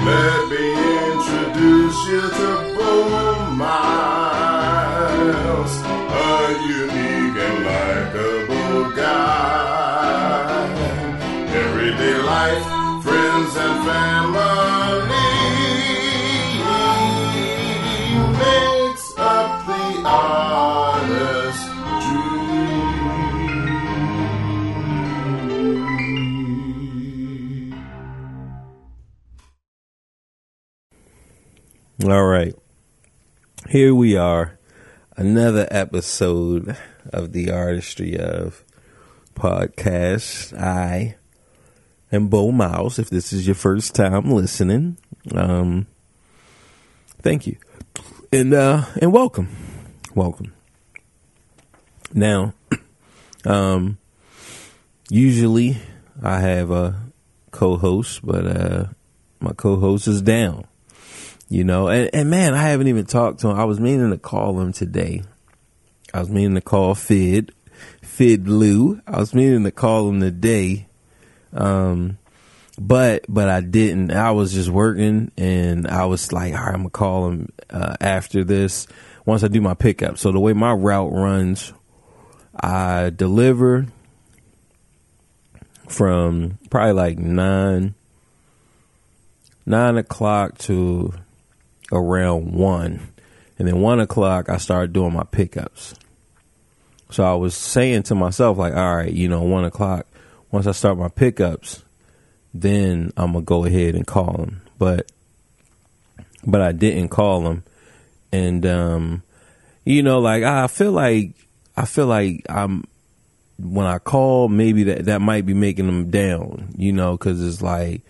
Let me introduce you to Bo Miles, a unique and likable guy. Everyday life, friends and family makes up the honest dream. All right. Here we are. Another episode of the Artistry of Podcast. I am Bo Miles. If this is your first time listening, thank you. And welcome. Welcome. Now, usually I have a co-host, but my co-host is down. You know, and man, I haven't even talked to him. I was meaning to call him today. I was meaning to call Fid Lou. I was meaning to call him today. But I didn't. I was just working, and I was like, all right, I'm gonna call him after this, once I do my pickup. So the way my route runs, I deliver from probably like 9 o'clock to around 1, and then 1 o'clock I started doing my pickups. So I was saying to myself, like, all right, 1 o'clock, once I start my pickups, then I'm gonna go ahead and call him. But I didn't call him, and like I feel like I'm, when I call, maybe that might be making them down, because it's like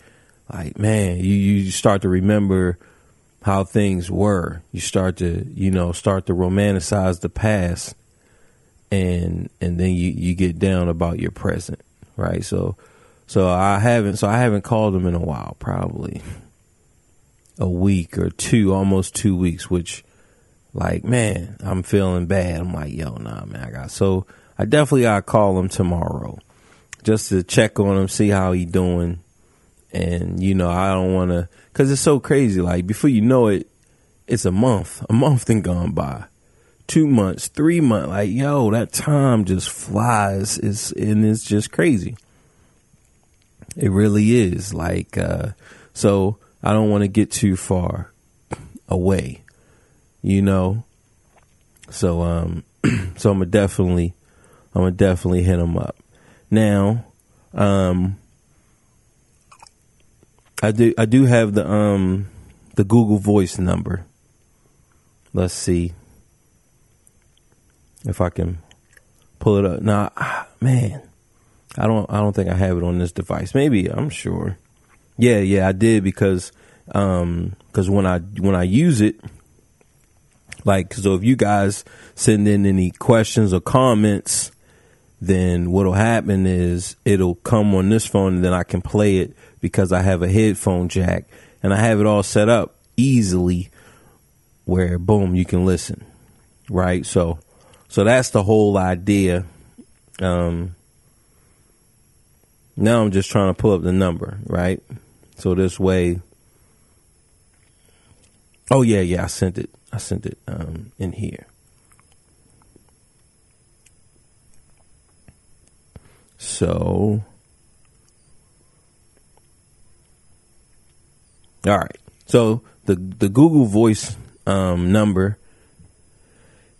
man, you start to remember how things were. You start to romanticize the past, and then you get down about your present, right? So I haven't called him in a while, probably a week or two, almost 2 weeks, which, like, man, I'm feeling bad. I'm like, yo, nah, man, so I definitely gotta call him tomorrow just to check on him, see how he doing. And, I don't want to, because it's so crazy. Like, before you know it, it's a month. A month then gone by. 2 months, 3 months. Like, yo, that time just flies. And it's just crazy. It really is. Like, so I don't want to get too far away, So, so I'm gonna definitely hit him up. Now, I do have the Google Voice number. Let's see if I can pull it up. Now, man, I don't think I have it on this device. Maybe, I'm sure. Yeah, I did, because when I use it, like, so if you guys send in any questions or comments, then what'll happen is it'll come on this phone, and then I can play it, because I have a headphone jack, and I have it all set up easily where, boom, you can listen, right? So that's the whole idea. Now I'm just trying to pull up the number, right? So this way, oh yeah, I sent it in here. So, all right. So the Google Voice number,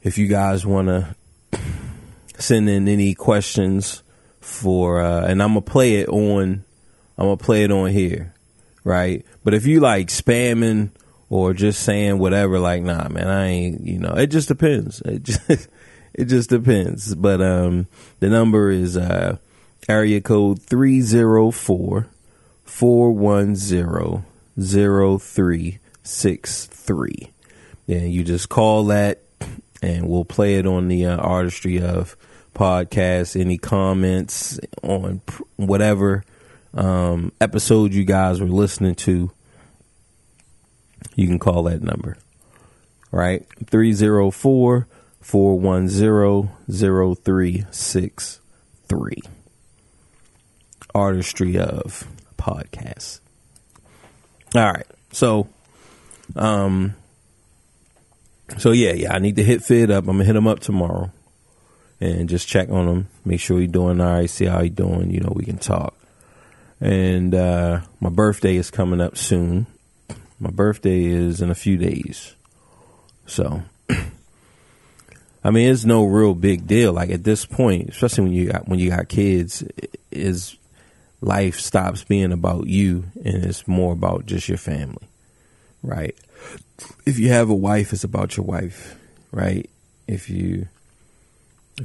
if you guys want to send in any questions for, and I'm gonna play it on here, right? But if you like spamming or just saying whatever, like, nah, man, I ain't, it just depends. It just depends. But the number is area code 304-410-0363. And you just call that, and we'll play it on the Artistry of Podcast. Any comments on whatever episode you guys were listening to, you can call that number, right? 304-410-0363. Artistry of Podcast. All right. So, yeah, I need to hit Fid up. I'm gonna hit him up tomorrow and just check on him, make sure he's doing all right, see how he's doing. You know, we can talk. And my birthday is coming up soon. My birthday is in a few days. So, I mean, it's no real big deal. Like at this point, especially when you got kids, is life stops being about you and it's more about just your family, right? If you have a wife, it's about your wife, right? If you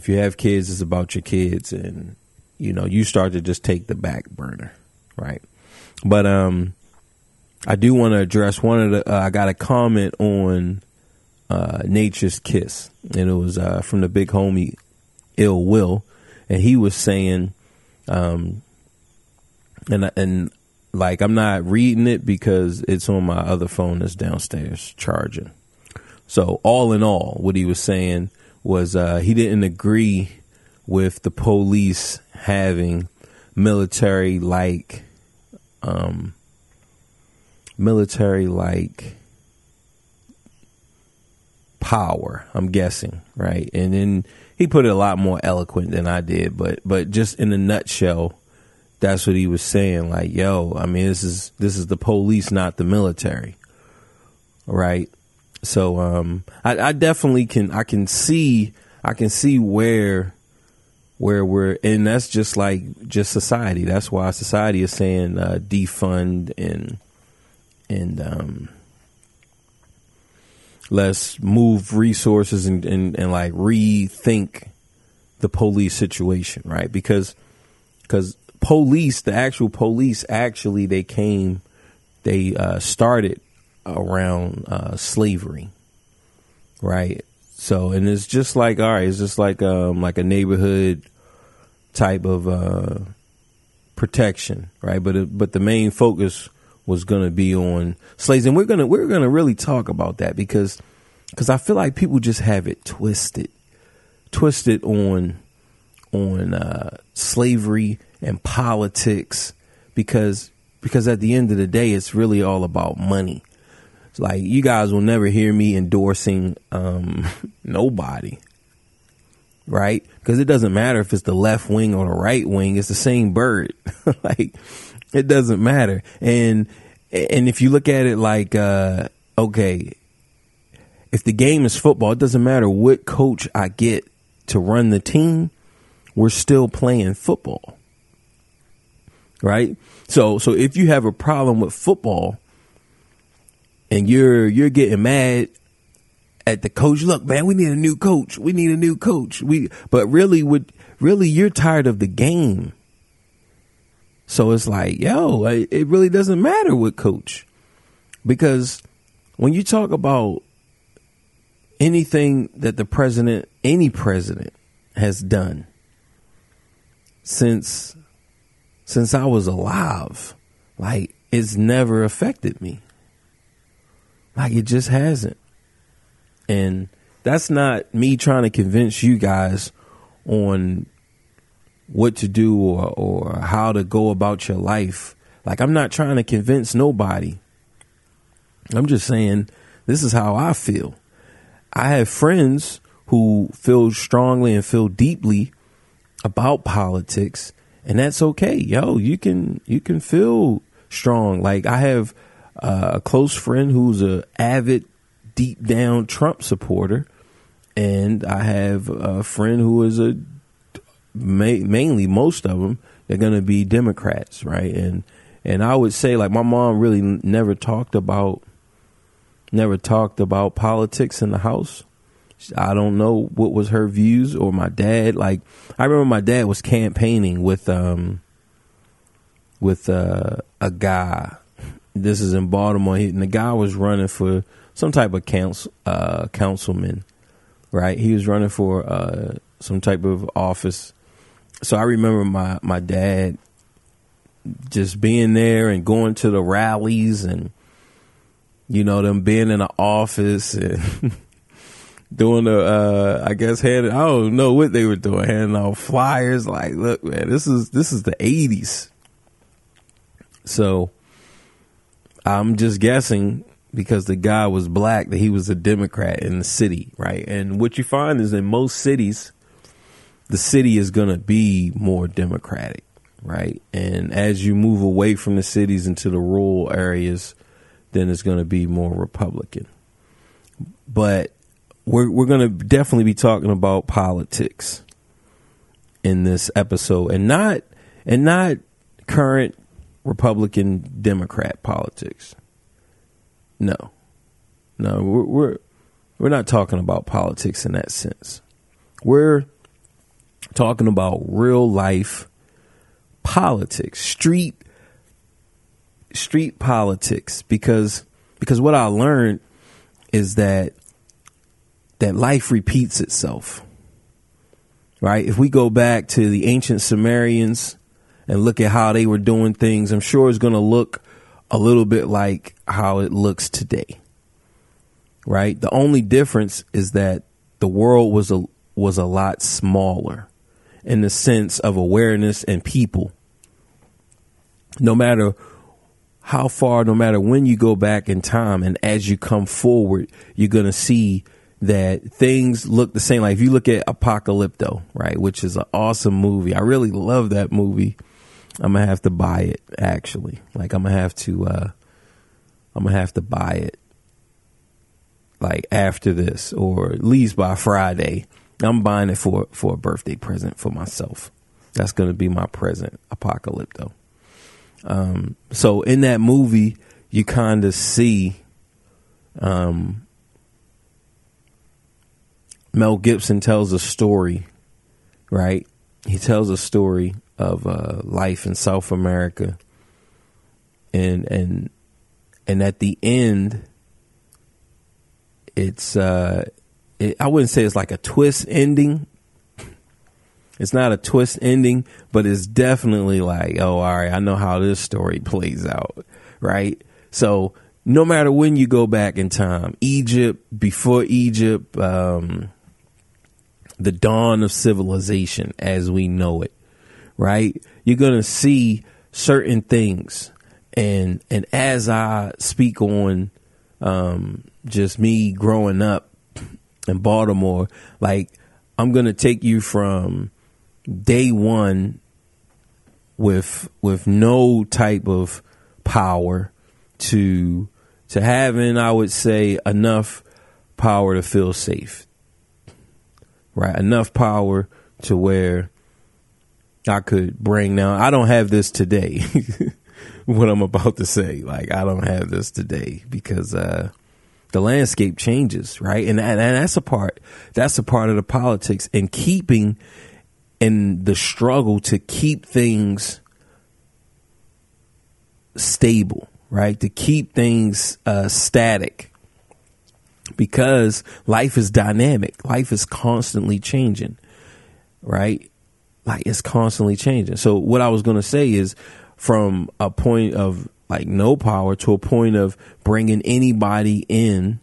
have kids, it's about your kids, and you know you start to just take the back burner, right? But I do want to address one of the. I got a comment on Nature's Kiss, and it was from the big homie Ill Will, and he was saying, and like I'm not reading it because it's on my other phone that's downstairs charging. So all in all, what he was saying was he didn't agree with the police having military-like power, I'm guessing, right? And then he put it a lot more eloquent than I did, but just in a nutshell, that's what he was saying. Like, yo, I mean, this is the police, not the military, right? So I definitely can see where we're, and that's just society. That's why society is saying defund and let's move resources and like rethink the police situation, right? Because police, the actual police, actually they started around slavery, right? So, and it's just like, all right, it's just like a neighborhood type of protection, right? But the main focus was going to be on slaves, and we're gonna really talk about that because I feel like people just have it twisted on slavery and politics because at the end of the day, it's really all about money. It's like, you guys will never hear me endorsing nobody, right? Because it doesn't matter if it's the left wing or the right wing. It's the same bird. Like, it doesn't matter. And if you look at it like, okay, if the game is football, it doesn't matter what coach I get to run the team. We're still playing football. Right. So if you have a problem with football and you're getting mad at the coach, look, man, we need a new coach. But really you're tired of the game. So it's like, yo, it really doesn't matter what coach, because when you talk about anything that any president has done since I was alive, like, it's never affected me. Like, it just hasn't. And that's not me trying to convince you guys on what to do or how to go about your life. Like, I'm not trying to convince nobody. I'm just saying, this is how I feel. I have friends who feel strongly and feel deeply about politics, and that's okay. Yo, you can feel strong. Like, I have a close friend who's a avid, deep down Trump supporter, and I have a friend who is mainly, most of them, they're going to be Democrats, right? And I would say, like, my mom really never talked about politics in the house. I don't know what was her views, or my dad. Like, I remember my dad was campaigning with a guy. This is in Baltimore, and the guy was running for some type of councilman, right? He was running for some type of office. So I remember my dad just being there and going to the rallies, and you know, them being in the office and doing I don't know what they were doing, handing out flyers. Like, look, man, this is the 80s. So I'm just guessing because the guy was black that he was a Democrat in the city, right? And what you find is in most cities, the city is going to be more Democratic, right? And as you move away from the cities into the rural areas, then it's going to be more Republican. But we're going to definitely be talking about politics in this episode, and not current Republican Democrat politics. No, we're not talking about politics in that sense. We're talking about real life politics, street politics, because what I learned is that life repeats itself, right? If we go back to the ancient Sumerians and look at how they were doing things, I'm sure it's going to look a little bit like how it looks today, right? The only difference is that the world was a lot smaller in the sense of awareness and people. No matter how far, no matter when you go back in time, and as you come forward, you're going to see that things look the same. Like if you look at Apocalypto, right, which is an awesome movie. I really love that movie. I'm gonna have to buy it, actually. Like I'm gonna have to buy it like after this, or at least by Friday. I'm buying it for a birthday present for myself. That's gonna be my present, Apocalypto. So in that movie, you kind of see Mel Gibson tells a story, right? He tells a story of life in South America, and at the end, it's I wouldn't say it's like a twist ending. It's not a twist ending, but it's definitely like, oh, all right, I know how this story plays out, right? So no matter when you go back in time, Egypt, before Egypt, the dawn of civilization as we know it, right? You're going to see certain things. And as I speak on just me growing up in Baltimore, like I'm going to take you from day one with no type of power to having, I would say, enough power to feel safe. Right, enough power to where I could bring down. I don't have this today. What I'm about to say, like I don't have this today because the landscape changes, right? And that's a part. That's a part of the politics and keeping in the struggle to keep things stable, right? To keep things static. Because life is dynamic. Life is constantly changing, right? Like it's constantly changing. So what I was going to say is from a point of like no power to a point of bringing anybody in,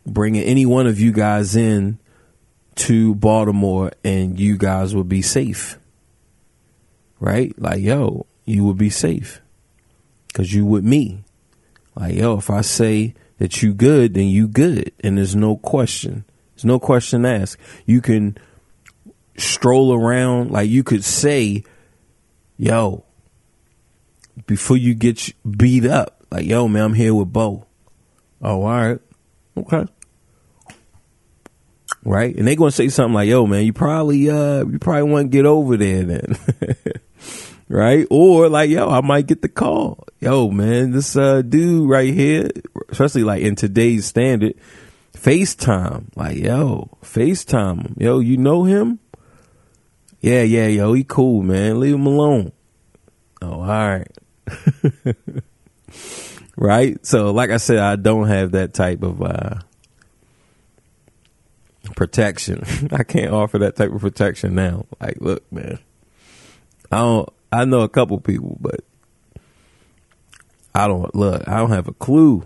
bringing any one of you guys in to Baltimore, and you guys will be safe, right? Like, yo, you will be safe because you with me. Like, yo, if I say that you good, then you good. And there's no question. There's no question asked. You can stroll around. Like you could say, yo, before you get beat up, like, yo, man, I'm here with Bo. Oh, all right. Okay. Right. And they going to say something like, yo, man, you probably want to get over there then. Right. Or like, yo, I might get the call. Yo, man, this dude right here, especially like in today's standard, FaceTime. Like, yo, FaceTime him. Yo, you know him? Yeah, yo, he cool, man. Leave him alone. Oh, all right. Right. So like I said, I don't have that type of protection. I can't offer that type of protection now. Like, look, man, I know a couple people, but I don't have a clue.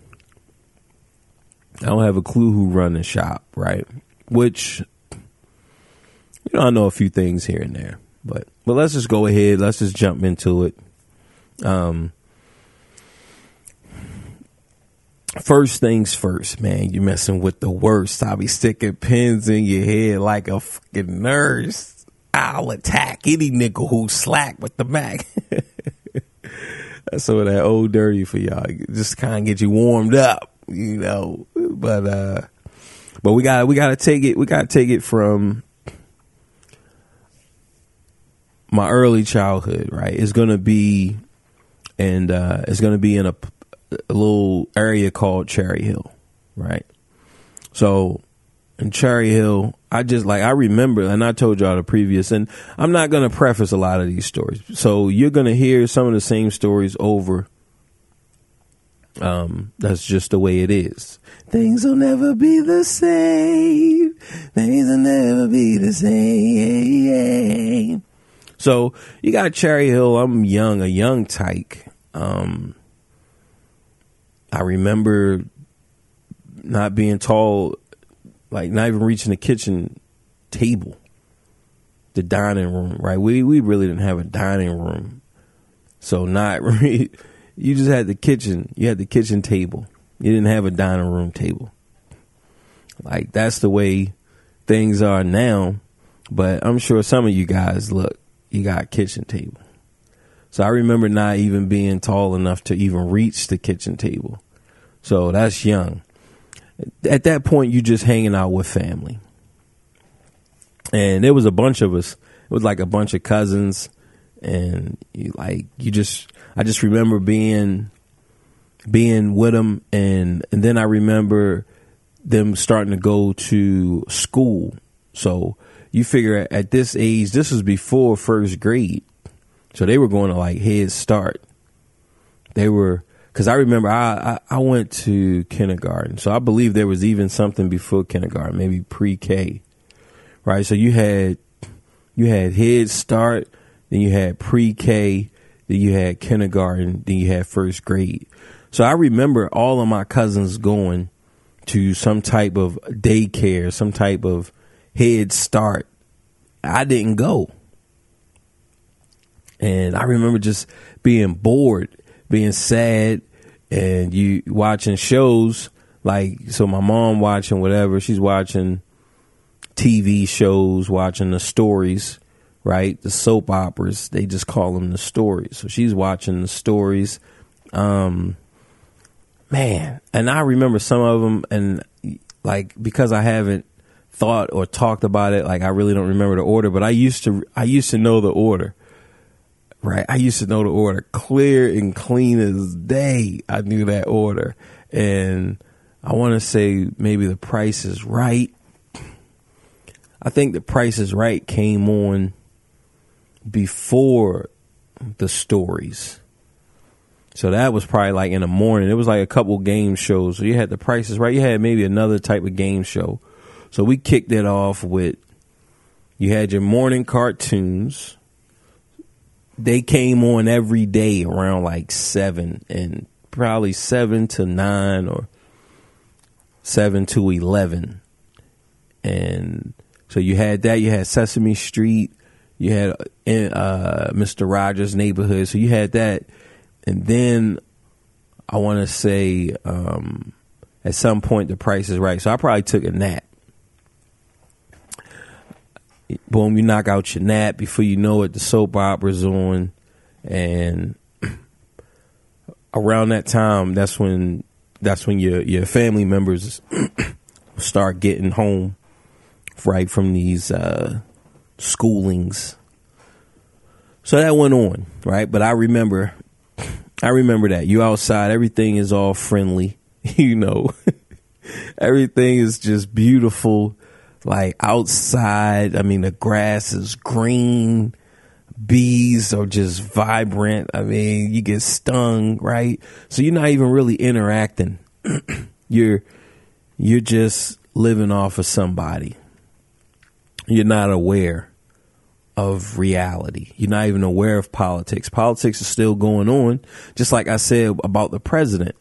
I don't have a clue who run the shop, right? Which, I know a few things here and there, but let's just go ahead. Let's just jump into it. first things first, man, you messing with the worst. I'll be sticking pins in your head like a fucking nurse. I'll attack any nigga who's slack with the Mac. That's some of that old dirty for y'all. Just kind of get you warmed up, you know. But we gotta take it. We gotta take it from my early childhood, right? It's gonna be, and it's gonna be in a little area called Cherry Hill, right? So in Cherry Hill, I remember, and I told y'all the previous, and I'm not going to preface a lot of these stories. So you're going to hear some of the same stories over. That's just the way it is. Things will never be the same. Things will never be the same. So you got Cherry Hill. I'm young, a young tyke. I remember not being tall, like not even reaching the kitchen table, the dining room, right? We really didn't have a dining room. So not really, you just had the kitchen. You had the kitchen table. You didn't have a dining room table. Like that's the way things are now. But I'm sure some of you guys, look, you got a kitchen table. So I remember not even being tall enough to even reach the kitchen table. So that's young. At that point, you just hanging out with family. And there was a bunch of us. It was like a bunch of cousins. And I just remember being with them. And then I remember them starting to go to school. So you figure at this age, this was before first grade. So they were going to like Head Start. Because I remember I went to kindergarten. So I believe there was even something before kindergarten, maybe pre-K. Right? So you had Head Start, then you had pre-K, then you had kindergarten, then you had first grade. So I remember all of my cousins going to some type of daycare, some type of Head Start. I didn't go. And I remember just being bored, being sad, and you watching shows like, so my mom watching whatever, she's watching TV shows, watching the stories, right? The soap operas, they just call them the stories. So she's watching the stories. Man, and I remember some of them, and like, because I haven't thought or talked about it, like I really don't remember the order, but I used to know the order. Right. I used to know the order clear and clean as day. I knew that order. And I want to say maybe The Price is Right. I think The Price is Right came on before the stories. So that was probably like in the morning. It was like a couple game shows. So you had The Price is Right. You had maybe another type of game show. So we kicked it off with, you had your morning cartoons. They came on every day around like 7, and probably 7 to 9 or 7 to 11. And so you had that. You had Sesame Street. You had Mr. Rogers' Neighborhood. So you had that. And then I want to say at some point The Price is Right. So I probably took a nap. Boom, you knock out your nap. Before you know it, the soap opera's on. And around that time, that's when your family members start getting home, right, from these schoolings. So that went on, right? But I remember that. You outside, everything is all friendly, you know. Everything is just beautiful. Like outside, I mean, the grass is green. Bees are just vibrant. I mean, you get stung, right? So you're not even really interacting. You're just living off of somebody. You're not aware of reality. You're not even aware of politics. Politics is still going on, just like I said about the president.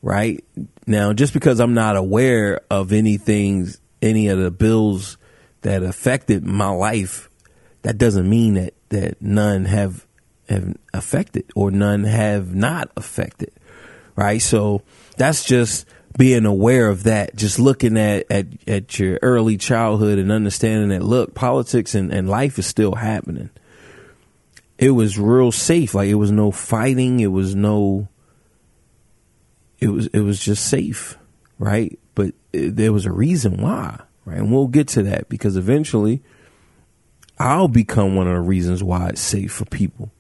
Right? Now, just because I'm not aware of any of the bills that affected my life, that doesn't mean that none have affected or none have not affected. right? So that's just being aware of that, just looking at your early childhood and understanding that, look, politics and life is still happening. It was real safe. Like, it was no fighting. It was just safe, right? But there was a reason why, right? And we'll get to that, because eventually I'll become one of the reasons why it's safe for people.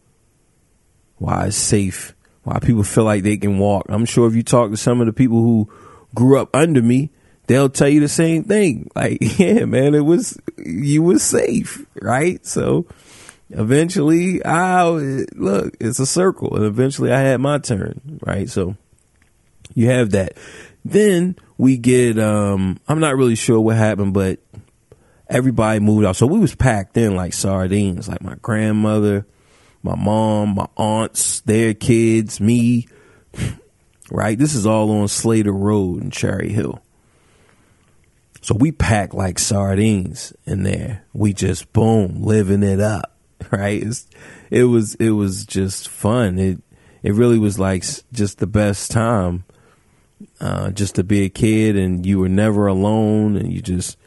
Why it's safe. Why people feel like they can walk. I'm sure if you talk to some of the people who grew up under me, they'll tell you the same thing. Like, yeah, man, you was safe, right? So eventually look, it's a circle, and eventually I had my turn, right? So you have that. Then we get, I'm not really sure what happened, but everybody moved out. So we was packed in like sardines, like my grandmother, my mom, my aunts, their kids, me, right? This is all on Slater Road in Cherry Hill. So we packed like sardines in there. We just, boom, living it up, right? It was just fun. It really was like just the best time, just to be a kid, and you were never alone, and you just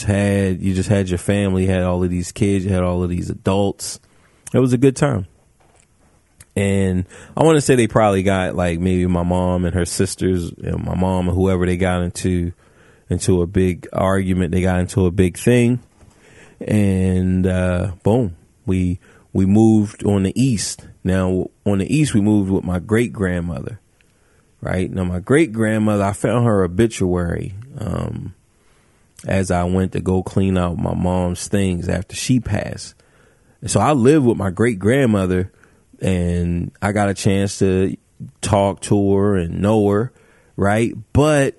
had your family, you had all of these kids, you had all of these adults. It was a good time. And I want to say they probably got, like, maybe my mom and her sisters and my mom and whoever, they got into a big argument. They got into a big thing. And boom, we moved on the east. Now, on the east, we moved with my great-grandmother, right? Now, my great-grandmother, I found her obituary as I went to go clean out my mom's things after she passed. So I lived with my great grandmother, and I got a chance to talk to her and know her, right? But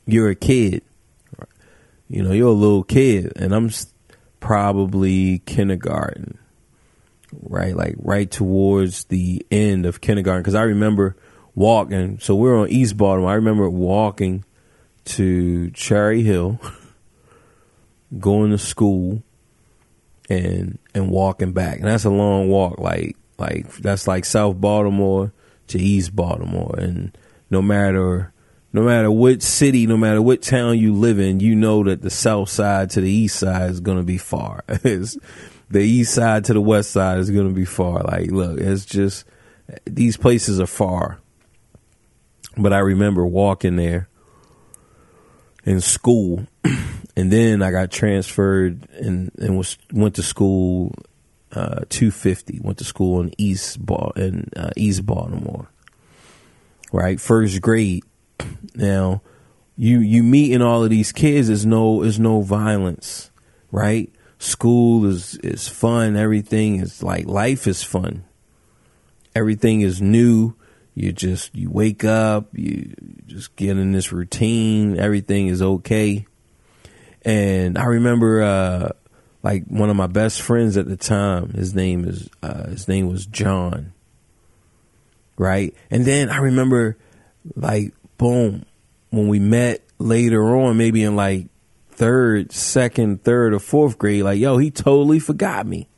you're a kid, you know, you're a little kid, and I'm probably kindergarten, right? Like right towards the end of kindergarten. Cause I remember walking. So we're on East Baltimore. I remember walking to Cherry Hill, going to school, and walking back. And that's a long walk. Like that's like South Baltimore to East Baltimore. And no matter what city, no matter what town you live in, you know that the south side to the east side is going to be far. The east side to the west side is going to be far. Like, look, it's just, these places are far. But I remember walking there in school, and then I got transferred and went to school 250. Went to school in East Baltimore. Right, first grade. Now, you meeting all of these kids. Is no violence, right? School is fun. Everything is like, life is fun. Everything is new. You wake up, you just get in this routine. Everything is okay. And I remember, like, one of my best friends at the time, his name was John. Right. And then I remember, like, boom, when we met later on, maybe in like second, third or fourth grade, like, yo, he totally forgot me.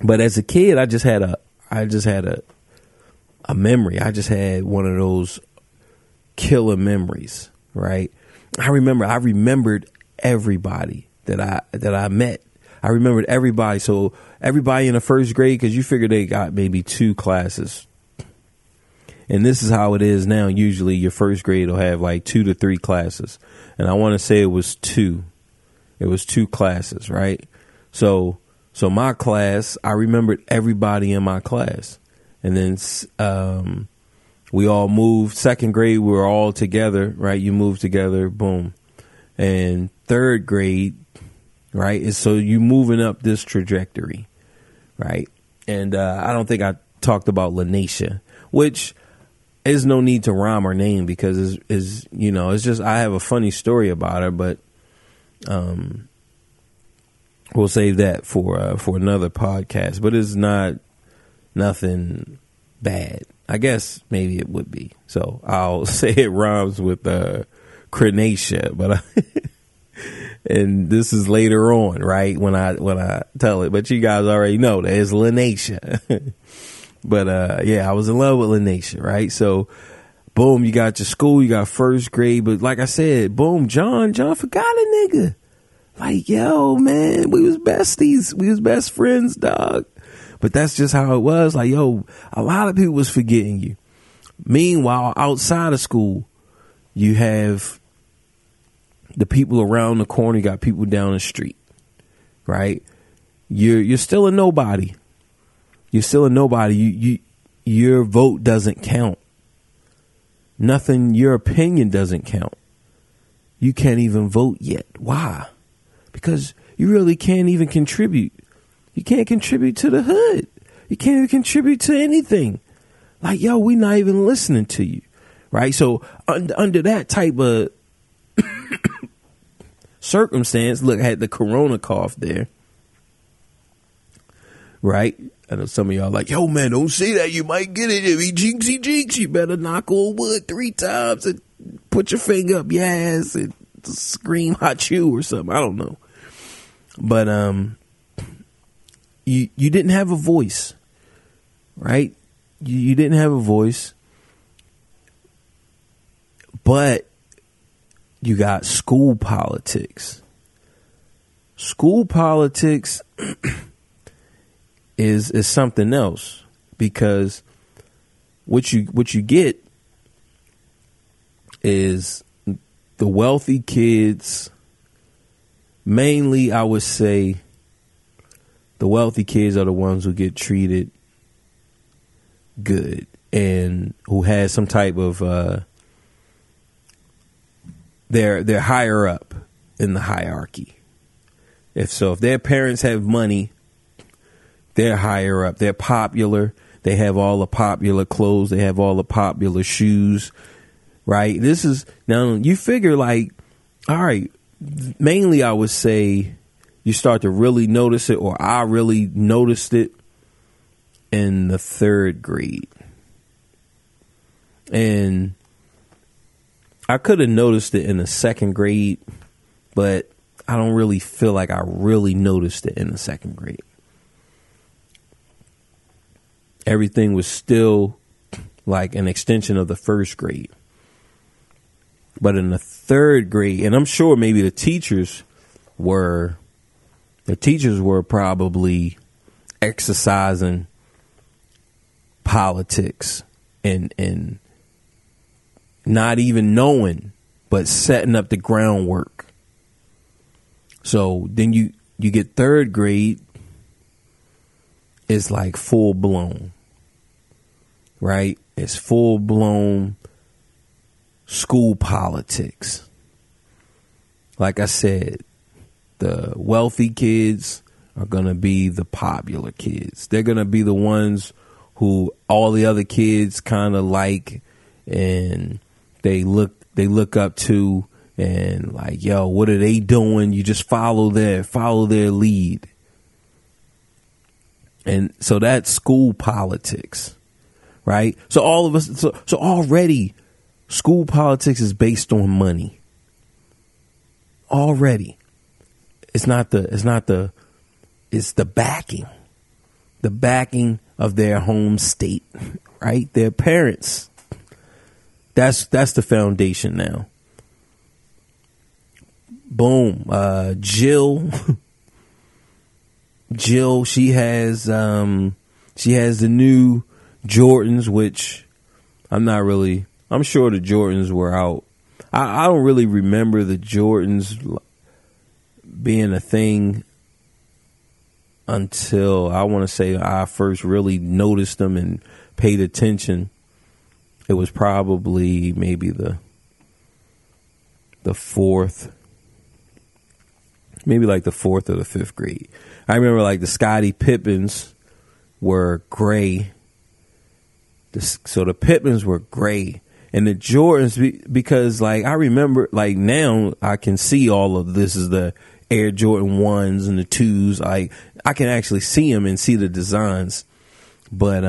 But as a kid, I just had a memory. I just had one of those killer memories, right? I remembered everybody that I met. I remembered everybody. So everybody in the first grade, because you figure they got maybe 2 classes. And this is how it is now. Usually your first grade will have like 2 to 3 classes. And I want to say it was 2. It was 2 classes, right? So my class, I remembered everybody in my class. And then we all moved. Second grade, we were all together, right? You move together, boom. And third grade, right, is so you moving up this trajectory, right? And I don't think I talked about Lanisha, which is no need to rhyme her name, because is you know, it's just, I have a funny story about her, but we'll save that for another podcast. But it's nothing bad. I guess maybe it would be. So I'll say it rhymes with Krenacia, but and this is later on, right? When I tell it, but you guys already know that it's Lanisha. But yeah, I was in love with Lanisha, right? So boom, you got your school, you got first grade, but like I said, boom, John forgot a nigga. Like, yo, man, we was besties. We was best friends, dog. But that's just how it was. Like, yo, a lot of people was forgetting you. Meanwhile, outside of school, you have the people around the corner, you got people down the street, right? You're still a nobody. You're still a nobody. Your vote doesn't count. Nothing, your opinion doesn't count. You can't even vote yet. Why? Because you really can't even contribute. You can't contribute to the hood. You can't even contribute to anything. Like, yo, we not even listening to you. Right? So under that type of circumstance, look, I had the corona cough there. Right? I know some of y'all like, yo, man, don't say that. You might get it. If he jinxie. You better knock on wood 3 times and put your finger up your ass and scream hot you or something. I don't know. But you didn't have a voice, right? You didn't have a voice, but you got school politics. School politics is something else, because what you get is the wealthy kids. Mainly, I would say the wealthy kids are the ones who get treated good and who has some type of they're higher up in the hierarchy. If their parents have money, they're higher up. They're popular. They have all the popular clothes. They have all the popular shoes. Right? This is, now you figure, like, all right, mainly I would say you start to really notice it, or I really noticed it in the 3rd grade. And I could have noticed it in the 2nd grade, but I don't really feel like I really noticed it in the 2nd grade. Everything was still like an extension of the 1st grade. But in the 3rd grade, and I'm sure maybe the teachers were probably exercising politics and not even knowing, but setting up the groundwork. So then you get 3rd grade, it's like full blown, right? It's full blown school politics. Like I said, the wealthy kids are going to be the popular kids. They're going to be the ones who all the other kids kind of like, and they look up to, and like, yo, what are they doing? You just follow their lead. And so that's school politics, right? So all of us, so already school politics is based on money. Already. It's the backing of their home state, right? Their parents. That's the foundation now. Boom. Jill, she has the new Jordans, which I'm sure the Jordans were out. I don't really remember the Jordans being a thing until I want to say I first really noticed them and paid attention. It was probably maybe the 4th, maybe like the 4th or the 5th grade. I remember like the Scottie Pippens were gray. So the Pippens were gray. And the Jordans, because like I remember, like now I can see all of this is the Air Jordan 1s and the 2s. I can actually see them and see the designs. But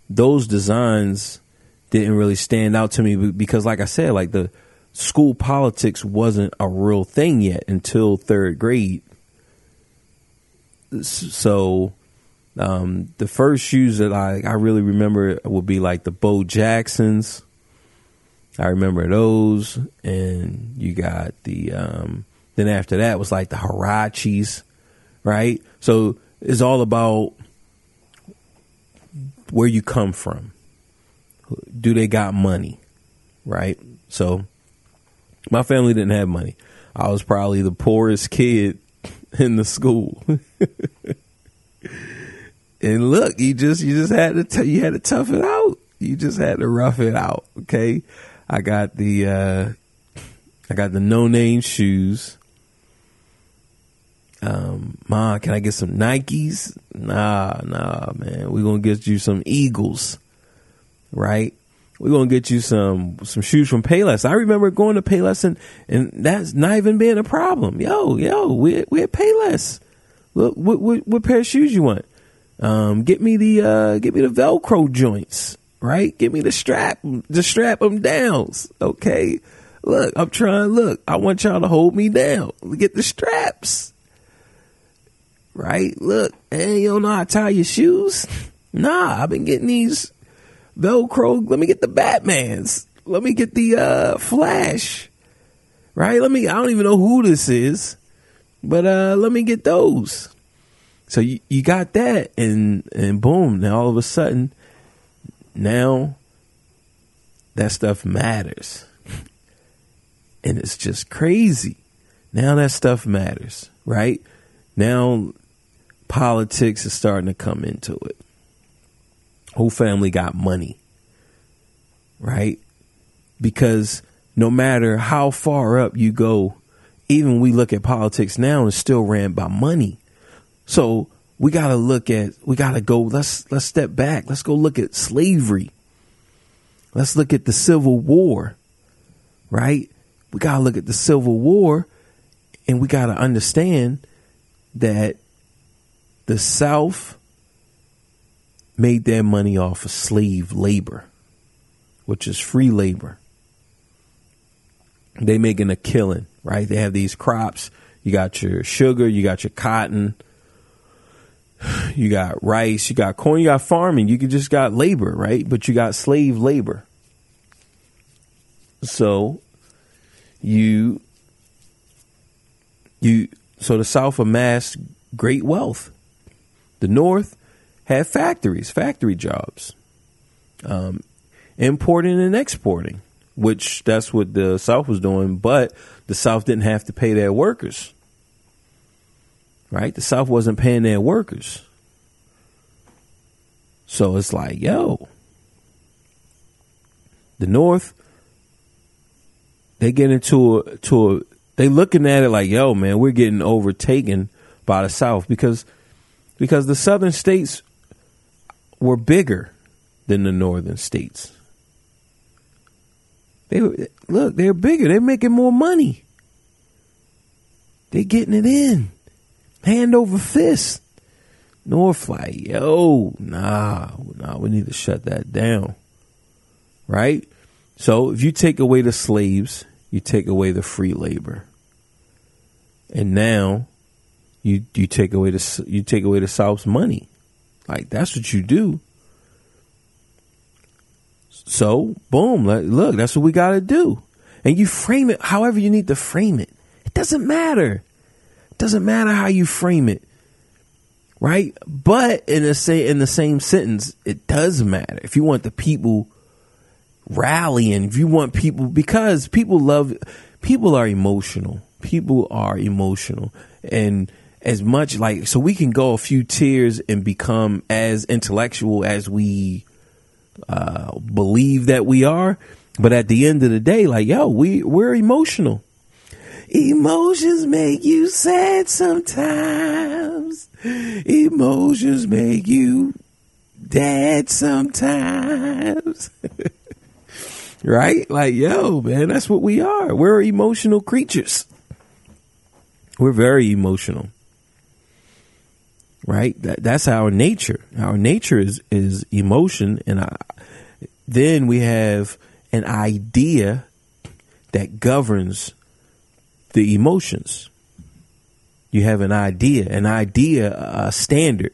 those designs didn't really stand out to me because, like I said, like the school politics wasn't a real thing yet until 3rd grade. So The first shoes that I really remember would be like the Bo Jacksons. I remember those. And you got the, then after that was like the Huaraches, right? So it's all about where you come from. Do they got money, right? So my family didn't have money. I was probably the poorest kid in the school. And look, you just had to you had to tough it out. You just had to rough it out. Okay. I got the no name shoes. Ma, can I get some Nikes? Nah, man. We're gonna get you some Eagles, right? We're gonna get you some shoes from Payless. I remember going to Payless and that's not even being a problem. Yo, we at Payless. Look, what pair of shoes you want? Get me the Velcro joints, right? Get me the strap them down. Okay. Look, I want y'all to hold me down. Get the straps. Right? Look, hey, you don't know how to tie your shoes? Nah, I've been getting these Velcro. Let me get the Batmans. Let me get the Flash. Right? I don't even know who this is, but let me get those. So you got that, and boom, now all of a sudden, now that stuff matters. And it's just crazy. Now that stuff matters, right? Now politics is starting to come into it. Whole family got money, right? Because no matter how far up you go, even we look at politics now, it's still ran by money. So we got to go, let's step back. Let's go look at slavery. Let's look at the Civil War, right? We got to look at the Civil War, and we got to understand that the South made their money off of slave labor, which is free labor. They making a killing, right? They have these crops. You got your sugar, you got your cotton, you got rice, you got corn, you got farming. You just got labor, right? But you got slave labor. So so the South amassed great wealth. The North had factories, factory jobs, importing and exporting, which that's what the South was doing. But the South didn't have to pay their workers, right? The South wasn't paying their workers. So it's like, yo, the North, they get they looking at it like, yo, man, we're getting overtaken by the South because the Southern states were bigger than the Northern states. They're bigger. They're making more money. They're getting it in hand over fist. North like, yo, nah, we need to shut that down. Right? So if you take away the slaves, you take away the free labor. And now you take away the South's money. Like, that's what you do. So, boom, look, that's what we got to do. And you frame it however you need to frame it. It doesn't matter. It doesn't matter how you frame it. Right? But in the same sentence, it does matter. If you want the people rallying, if you want people, because people are emotional. People are emotional. And as much so we can go a few tiers and become as intellectual as we believe that we are. But at the end of the day, like, yo, we're emotional. Emotions make you sad sometimes. Emotions make you dead sometimes. Right? Like, yo, man, that's what we are. We're emotional creatures. We're very emotional. Right? That's our nature. Our nature is emotion. And then we have an idea that governs the emotions. You have an idea, a standard,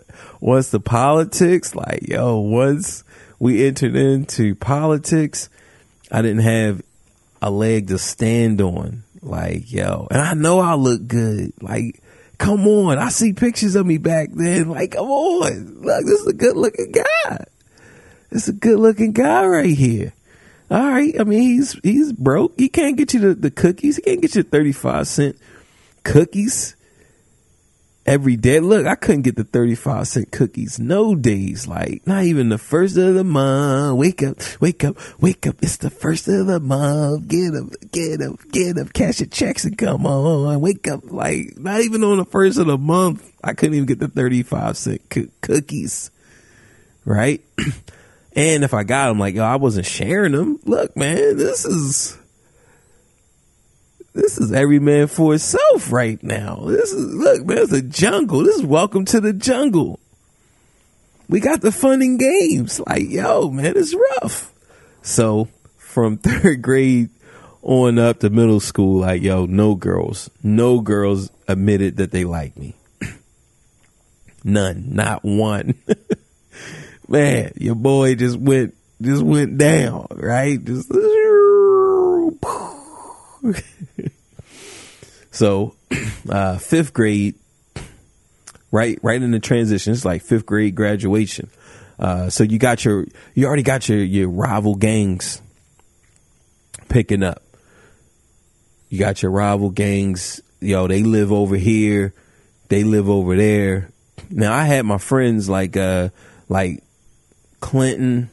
once the politics, like, yo, once we entered into politics, I didn't have a leg to stand on. Like, yo, and I know I look good. Like, come on. I see pictures of me back then. Like, come on. Look, this is a good looking guy. This is a good looking guy right here. All right. I mean, he's broke. He can't get you the cookies. He can't get you 35-cent cookies every day. Look, I couldn't get the 35-cent cookies no days. Like, not even the first of the month. Wake up, wake up, wake up. It's the first of the month. Get up, get up, get up. Cash your checks and come on. Wake up. Like, not even on the first of the month, I couldn't even get the 35-cent cookies. Right? And if I got them, like, yo, I wasn't sharing them. Look, man, this is every man for himself right now. Look, man, it's a jungle. This is welcome to the jungle. We got the fun and games. Like, yo, man, it's rough. So from third grade on up to middle school, like, yo, no girls admitted that they liked me. None, not one. Man, your boy just went down, right? Just so, fifth grade, right in the transition. It's like fifth grade graduation. So you already got your rival gangs picking up. You got your rival gangs. Yo, they live over here. They live over there. Now I had my friends like Clinton.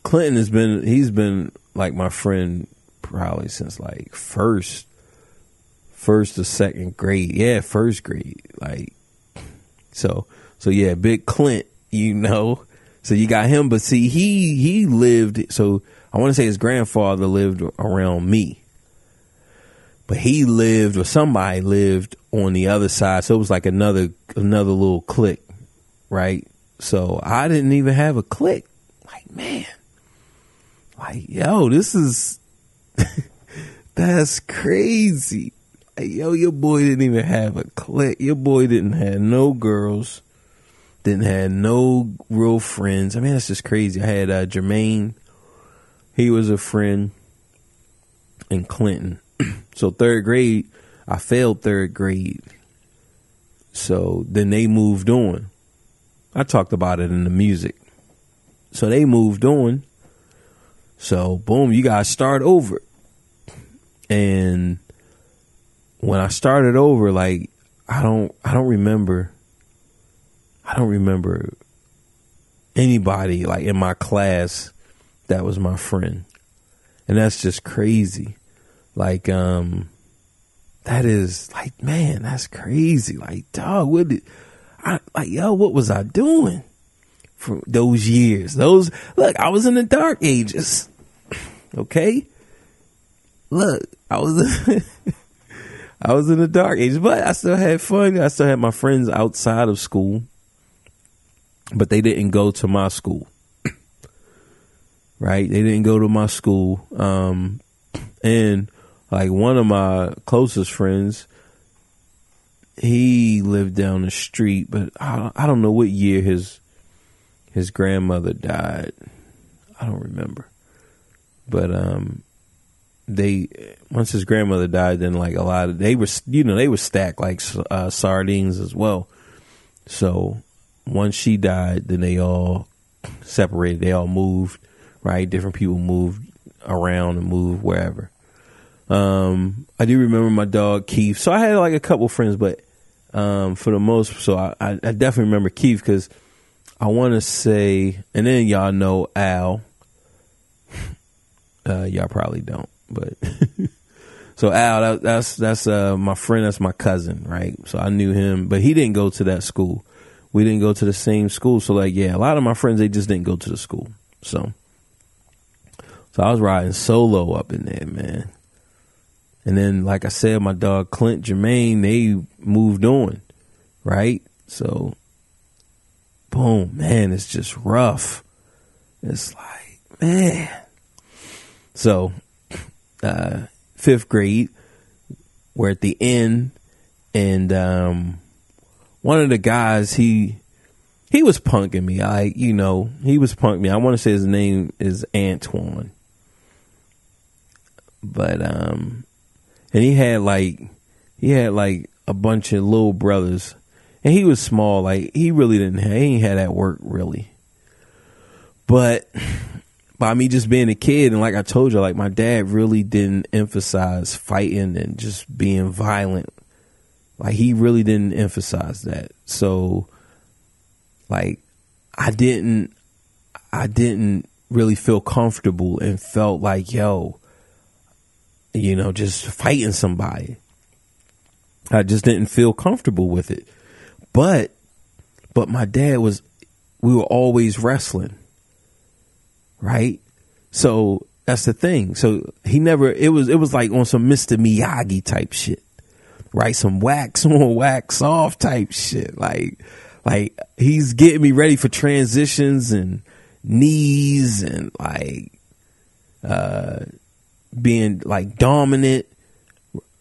Clinton he's been like my friend probably since like first to second grade. Yeah, first grade. Like, so yeah, Big Clint, you know. So you got him, but see, he lived, so I want to say his grandfather lived around me. But he lived, or somebody lived on the other side. So it was like another little clique, right? So I didn't even have a clique. Like, man, like, yo, this is, that's crazy. Like, yo, your boy didn't even have a clique. Your boy didn't have no girls, didn't have no real friends. I mean, that's just crazy. I had Jermaine. He was a friend, and Clinton. So third grade, I failed third grade. So then they moved on. I talked about it in the music. So they moved on. So boom, you guys start over. And when I started over, like, I don't remember anybody like in my class that was my friend. And that's just crazy. Like, that is like, man, that's crazy. Like, dog, what was I doing for those years? Look, I was in the dark ages. Okay. Look, I was in the dark ages, but I still had fun. I still had my friends outside of school, but they didn't go to my school. Right. They didn't go to my school. And like one of my closest friends, he lived down the street, but I don't know what year his grandmother died. I don't remember. But once his grandmother died, then like a lot of they were stacked like sardines as well. So once she died, then they all separated. They all moved, right? Different people moved around and moved wherever. I do remember my dog Keith. So I had like a couple friends, but for the most, so I definitely remember Keith because I want to say, and then y'all know Al. Y'all probably don't, but so Al, that's my friend. That's my cousin, right? So I knew him, but he didn't go to that school. We didn't go to the same school. So like, yeah, a lot of my friends, they just didn't go to the school. So I was riding solo up in there, man. And then, like I said, my dog Clint, Jermaine, they moved on, right? So, boom, man, it's just rough. It's like, man. So, fifth grade, we're at the end, And one of the guys, he was punking me. He was punking me. I want to say his name is Antoine. But and he had like a bunch of little brothers, and he was small. Like he ain't had that work really. But by me just being a kid, and like I told you, like my dad really didn't emphasize fighting and just being violent. Like he really didn't emphasize that. So like I didn't really feel comfortable and felt like, just fighting somebody. I just didn't feel comfortable with it. But my dad we were always wrestling. Right? So that's the thing. So it was like on some Mr. Miyagi type shit. Right? Some wax on, wax off type shit. Like he's getting me ready for transitions and knees and being like dominant,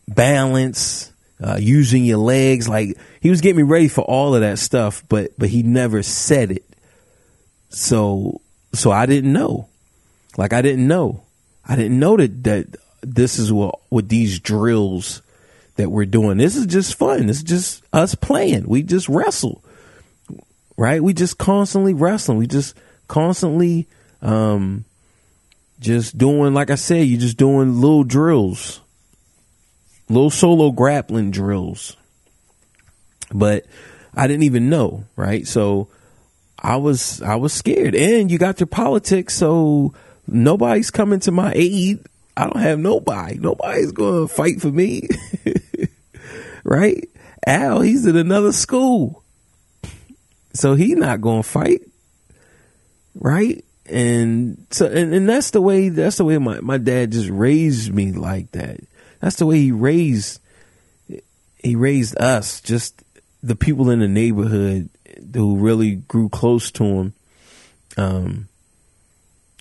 balance, using your legs. Like he was getting me ready for all of that stuff, but he never said it. So I didn't know. Like I didn't know that this is what these drills that we're doing. This is just fun. This is just us playing. We just wrestle. Right? We just constantly wrestling. We just constantly just doing, like I said, you just doing little drills. Little solo grappling drills. But I didn't even know, right? So I was scared. And you got your politics, so nobody's coming to my aid. I don't have nobody. Nobody's going to fight for me. Right? Al, he's at another school. So he's not going to fight. Right? And so and that's the way my dad just raised me like that. That's the way he raised us, just the people in the neighborhood who really grew close to him.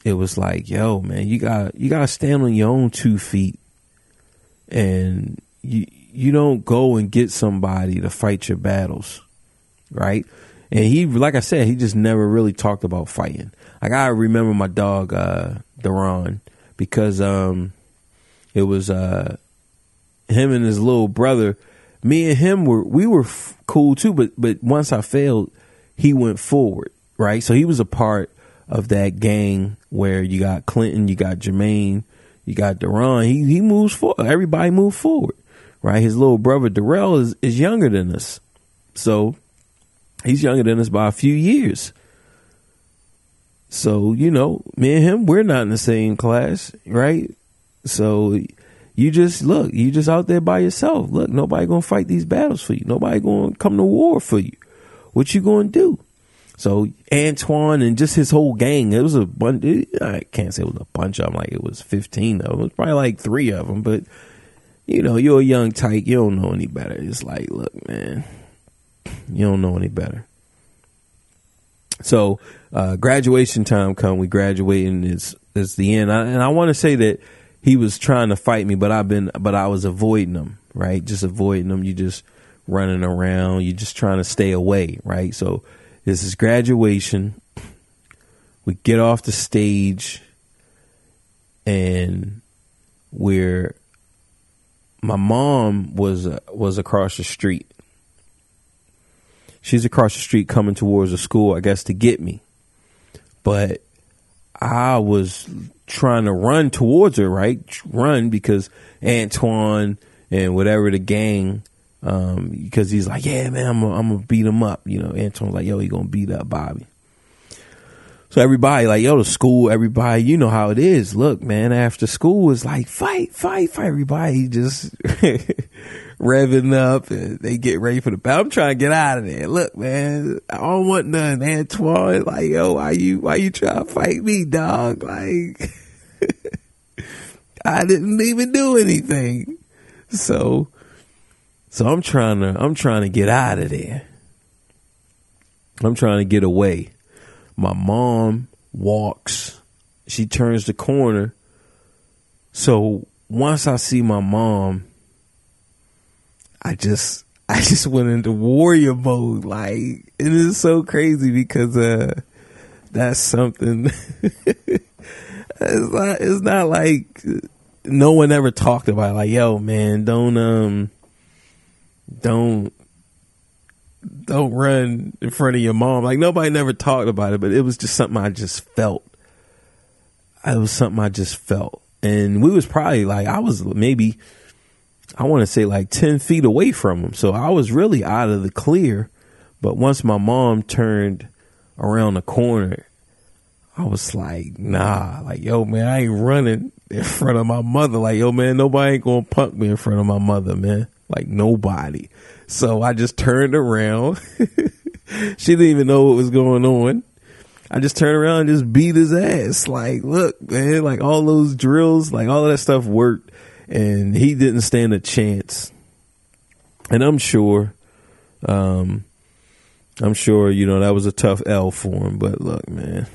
It was like, yo, man, you gotta stand on your own 2 feet, and you don't go and get somebody to fight your battles, right? And he, like I said, he just never really talked about fighting. Like I remember my dog, Deron, because it was him and his little brother. Me and him were cool too, but once I failed, he went forward, right? So he was a part of that gang where you got Clinton, you got Jermaine, you got Deron. He moves forward. Everybody moved forward, right? His little brother Darrell is younger than us, so he's younger than us by a few years. So me and him, we're not in the same class, right? So you just out there by yourself. Look, nobody gonna fight these battles for you. Nobody gonna come to war for you. What you gonna do? So Antoine and just his whole gang, it was a bunch. I can't say it was a bunch of them. Like it was 15 of them. It was probably like 3 of them. But you're a young tyke. You don't know any better. It's like, look, man, you don't know any better. So graduation time come. We graduating. It's the end. And I want to say that he was trying to fight me, but I was avoiding him, right? Just avoiding him. You just running around. You just trying to stay away, right? So this is graduation. We get off the stage, and my mom was across the street. She's across the street coming towards the school, I guess, to get me. But I was trying to run towards her, right? Run because Antoine and whatever the gang, because he's like, yeah, man, I'm gonna beat him up. Antoine's like, yo, he gonna beat up Bobby. So everybody like, yo, the school, everybody, you know how it is. Look, man, after school is like, fight. Everybody just revving up and they get ready for the battle. I'm trying to get out of there. Look, man, I don't want none. Antoine, like, yo, why you trying to fight me, dog? Like, I didn't even do anything. So I'm trying to get out of there. I'm trying to get away. My mom walks. She turns the corner. So once I see my mom, I just I just went into warrior mode. Like, it is so crazy because that's something. It's not like no one ever talked about it. Like, yo, man, don't run in front of your mom. Like, nobody never talked about it, but it was just something I just felt. It was something I just felt. And we was probably like, I was maybe, I want to say like 10 feet away from him. So I was really out of the clear. But once my mom turned around the corner, I was like, nah, like, yo, man, I ain't running in front of my mother. Like, yo, man, nobody ain't going to punk me in front of my mother, man. Like, nobody. So I just turned around. She didn't even know what was going on. I just turned around and just beat his ass. Like, look, man, like all those drills, like all of that stuff worked, and he didn't stand a chance. And I'm sure, you know, that was a tough L for him. But look, man,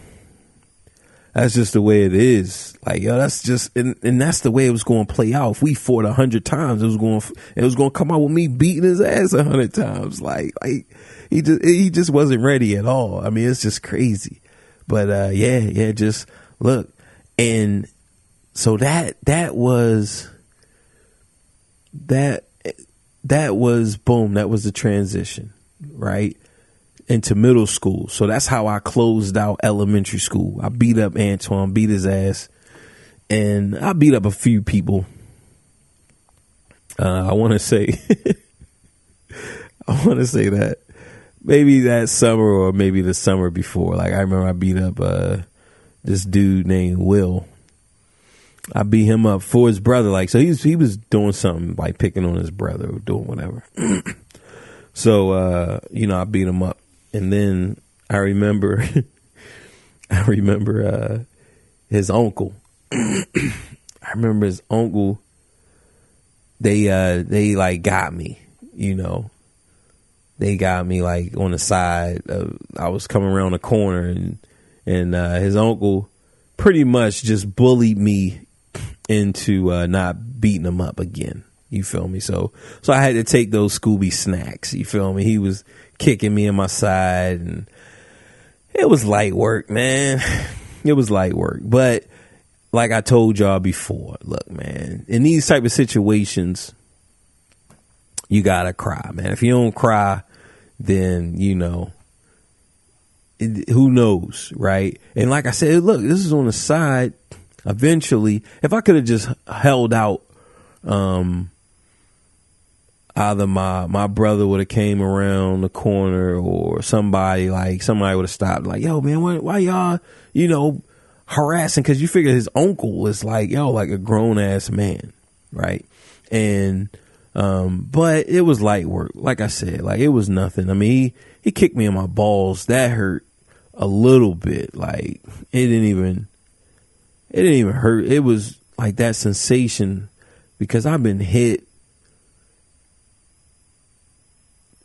that's just the way it is. Like, yo, that's just, and that's the way it was going to play out. If we fought 100 times, it was going to come out with me beating his ass 100 times. Like he just wasn't ready at all. I mean, it's just crazy. But yeah, just look. And so that was boom, that was the transition, right? Into middle school. So that's how I closed out elementary school. I beat up Antoine, beat his ass, and I beat up a few people. I want to say that maybe that summer or maybe the summer before. Like, I remember I beat up this dude named Will. I beat him up for his brother. Like, so he was doing something, like picking on his brother or doing whatever. So you know, I beat him up. And then I remember his uncle. I remember his uncle. They like got me, you know. They got me like on the side. I was coming around the corner, and his uncle pretty much just bullied me into not beating him up again. You feel me? So I had to take those Scooby snacks. You feel me? He was kicking me in my side, and it was light work, man. It was light work. But like I told y'all before, look, man, in these type of situations, you gotta cry, man. If you don't cry, then, you know, who knows, right? And like I said, look, this is on the side. Eventually, if I could have just held out, either my brother would have came around the corner, or somebody would have stopped, like, yo, man, why y'all, you know, harassing? Because you figure his uncle is like, yo, like a grown ass man, right? And but it was light work. Like I said, like, it was nothing. I mean, he kicked me in my balls. That hurt a little bit. Like, it didn't even hurt. It was like that sensation, because I've been hit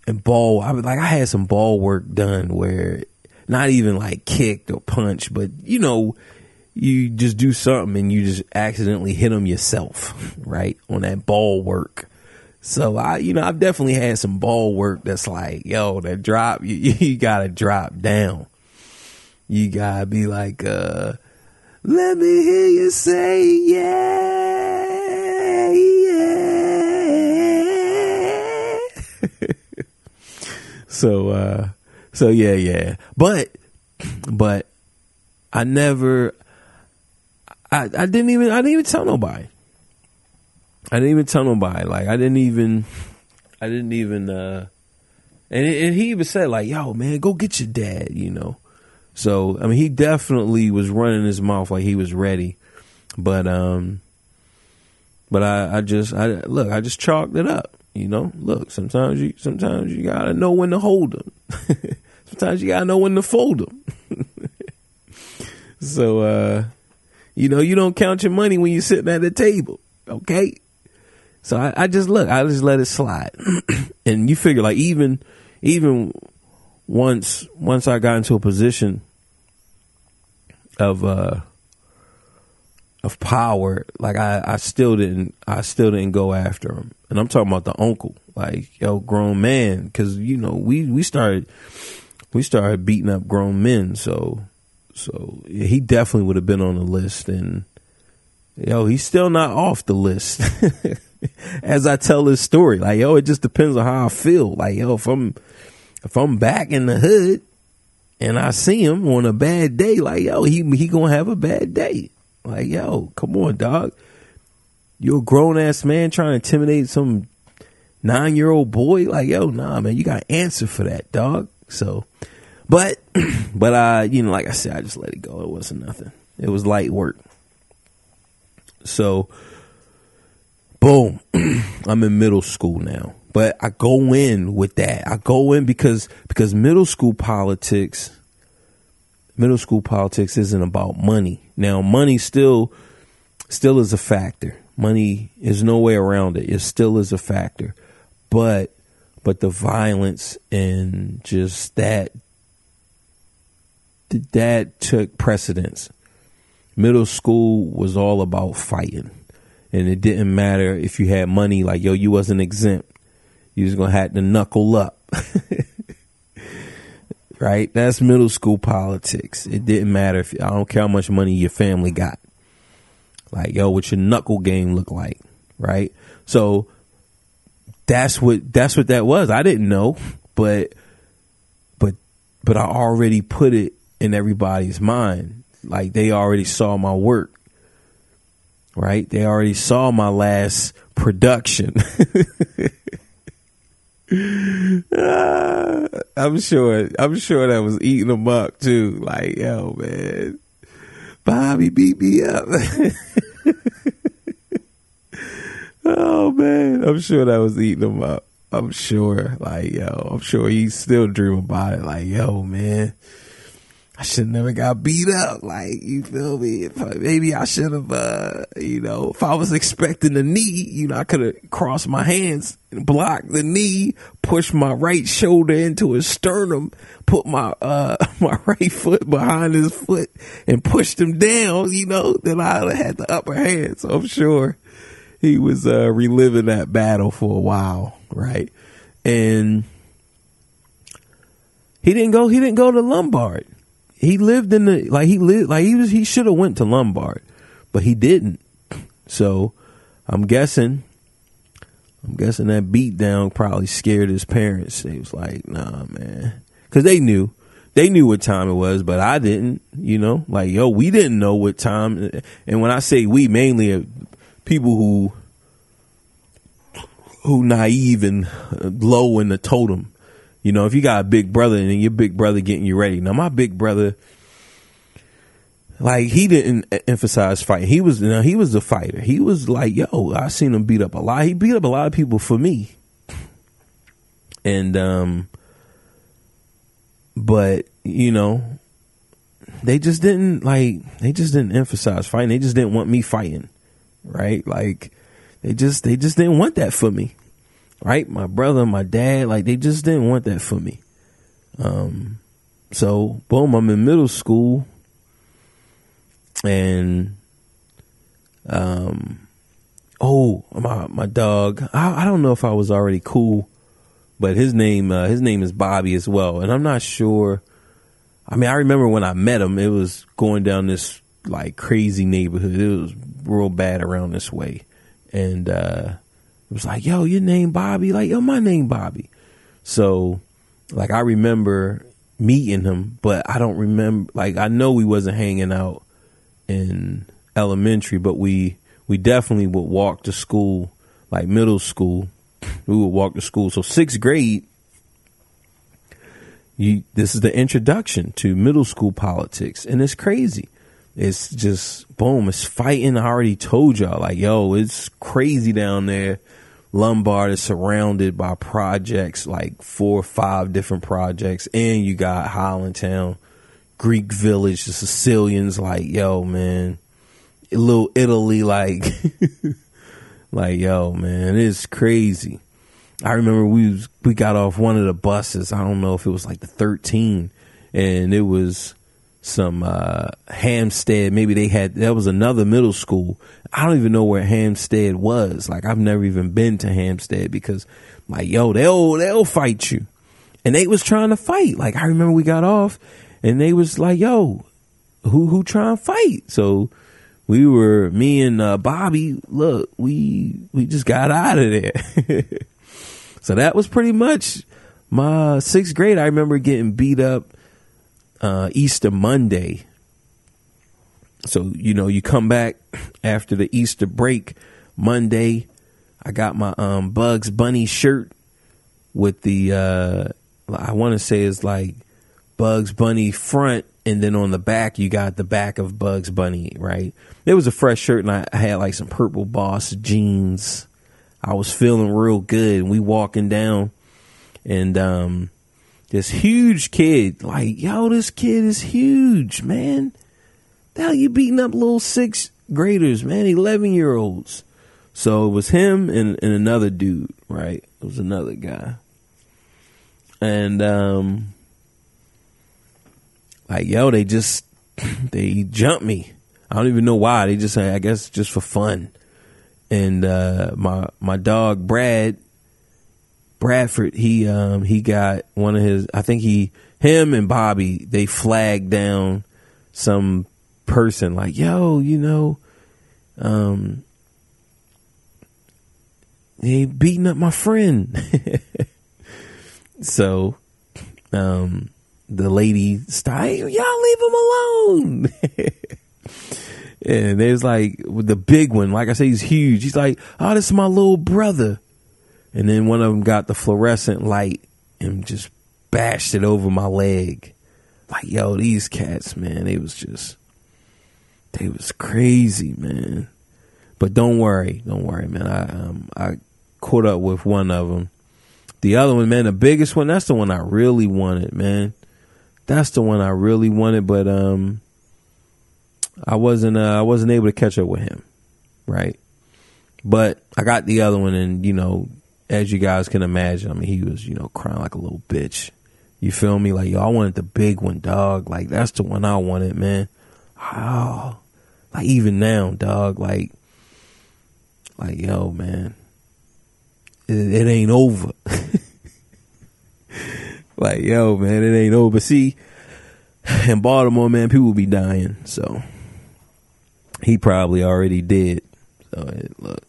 and I had some ball work done where not even like kicked or punched, but, you know, you just do something and you just accidentally hit them yourself, right? On that ball work. So I've definitely had some ball work that's like, yo, that drop, you gotta drop down. You gotta be like, let me hear you say, yeah, yeah. So yeah. But I never, I didn't even tell nobody. Like, and he even said, like, yo, man, go get your dad, you know? So, I mean, he definitely was running his mouth like he was ready. But I just chalked it up, you know? Look, sometimes you gotta know when to hold them. Sometimes you gotta know when to fold them. So, you know, you don't count your money when you're sitting at the table, okay? So I just let it slide. And you figure, like, even once I got into a position of of power, like I still didn't go after him. And I'm talking about the uncle, like, yo, grown man, because you know we started beating up grown men, so yeah, he definitely would have been on the list, and yo, he's still not off the list. As I tell this story, like, yo, it just depends on how I feel. Like, yo, if I'm back in the hood and I see him on a bad day, like, yo, he gonna have a bad day. Like, yo, come on, dog. You're a grown ass man trying to intimidate some 9-year-old boy. Like, yo, nah, man, you got to answer for that, dog. So, but I, you know, like I said, I just let it go. It wasn't nothing. It was light work. So, boom, I'm in middle school now. But I go in with that. I go in because middle school politics isn't about money. Now, money still is a factor. Money is no way around it. It still is a factor. But the violence and just that took precedence. Middle school was all about fighting. And it didn't matter if you had money, like, yo, you wasn't exempt. You was going to have to knuckle up. Right? That's middle school politics. It didn't matter if, I don't care how much money your family got. Like, yo, what your knuckle game look like, right? So that's what that was. I didn't know, but I already put it in everybody's mind. Like, they already saw my work, right? They already saw my last production. I'm sure that was eating them up too. Like, yo, man, Bobby beat me up. Oh man, I'm sure that was eating him up. I'm sure, like, yo, I'm sure he still dream about it. Like, yo, man, I should never got beat up. Like, you feel me? Maybe I should have, you know, if I was expecting a knee, you know, I could have crossed my hands and blocked the knee, pushed my right shoulder into his sternum, put my my right foot behind his foot and pushed him down, you know, then I would have had the upper hand. So I'm sure he was reliving that battle for a while, right? And he didn't go to Lombard. He lived in the he should have went to Lombard, but he didn't. So I'm guessing that beatdown probably scared his parents. They was like, nah, man, because they knew what time it was, but I didn't. You know, like, yo, we didn't know what time. And when I say we, mainly people who naive and low in the totem. You know, if you got a big brother and your big brother getting you ready. Now, my big brother, like, he didn't emphasize fighting. He was a fighter. He was like, yo, I seen him beat up a lot. He beat up a lot of people for me. And, but, you know, they just didn't emphasize fighting. They just didn't want me fighting. Right? Like, they just didn't want that for me. Right? My brother, my dad, like, they just didn't want that for me. So boom, I'm in middle school, and my dog, I don't know if I was already cool, but his name is Bobby as well. And I'm not sure. I mean, I remember when I met him, it was going down this like crazy neighborhood. It was real bad around this way. And, it was like, yo, your name Bobby? Like, yo, my name Bobby. So, like, I remember meeting him, but I don't remember, like, I know we wasn't hanging out in elementary, but we definitely would walk to school, like middle school. We would walk to school. So 6th grade, this is the introduction to middle school politics. And it's crazy. It's just, boom, it's fighting. I already told y'all, like, yo, it's crazy down there. Lombard is surrounded by projects, like 4 or 5 different projects. And you got Highlandtown, Greek Village, the Sicilians, like, yo, man, little Italy, like, like, yo, man, it's crazy. I remember we got off one of the buses. I don't know if it was like the 13, and it was Hampstead. Maybe there was another middle school. I don't even know where Hampstead was. Like, I've never even been to Hampstead because, like, yo, they'll fight you. And they was trying to fight. Like, I remember we got off and they was like, yo, who trying to fight? So me and Bobby, look, we just got out of there. So that was pretty much my 6th grade. I remember getting beat up Easter Monday. So, you come back after the Easter break Monday. I got my Bugs Bunny shirt with the I want to say it's like Bugs Bunny front, and then on the back you got the back of Bugs Bunny, right? It was a fresh shirt, and I had like some purple Boss jeans. I was feeling real good, and we walking down, and this huge kid, like, yo, this kid is huge, man. The hell you beating up little 6th graders, man, 11-year-olds. So it was him and another dude, right? It was another guy. And like, yo, they jumped me. I don't even know why. They just, I guess, just for fun. And my dog Bradford, he got one of his, I think him and Bobby, they flagged down some person like, yo, they beating up my friend. So the lady stopped, y'all leave him alone. And there's like the big one, like I say, he's huge. He's like, oh, this is my little brother. And then one of them got the fluorescent light and just bashed it over my leg. Like, yo, these cats, man, they was crazy, man. But don't worry, man. I caught up with one of them. The other one, man, the biggest one, that's the one I really wanted, man. That's the one I really wanted, but I wasn't able to catch up with him, right? But I got the other one, and as you guys can imagine, I mean, he was crying like a little bitch. You feel me? Like, yo, I wanted the big one, dog. Like, that's the one I wanted, man. Oh, like even now, dog. Like yo, man, it ain't over. Like, yo, man, it ain't over. See, in Baltimore, man, people be dying. So he probably already did. So look,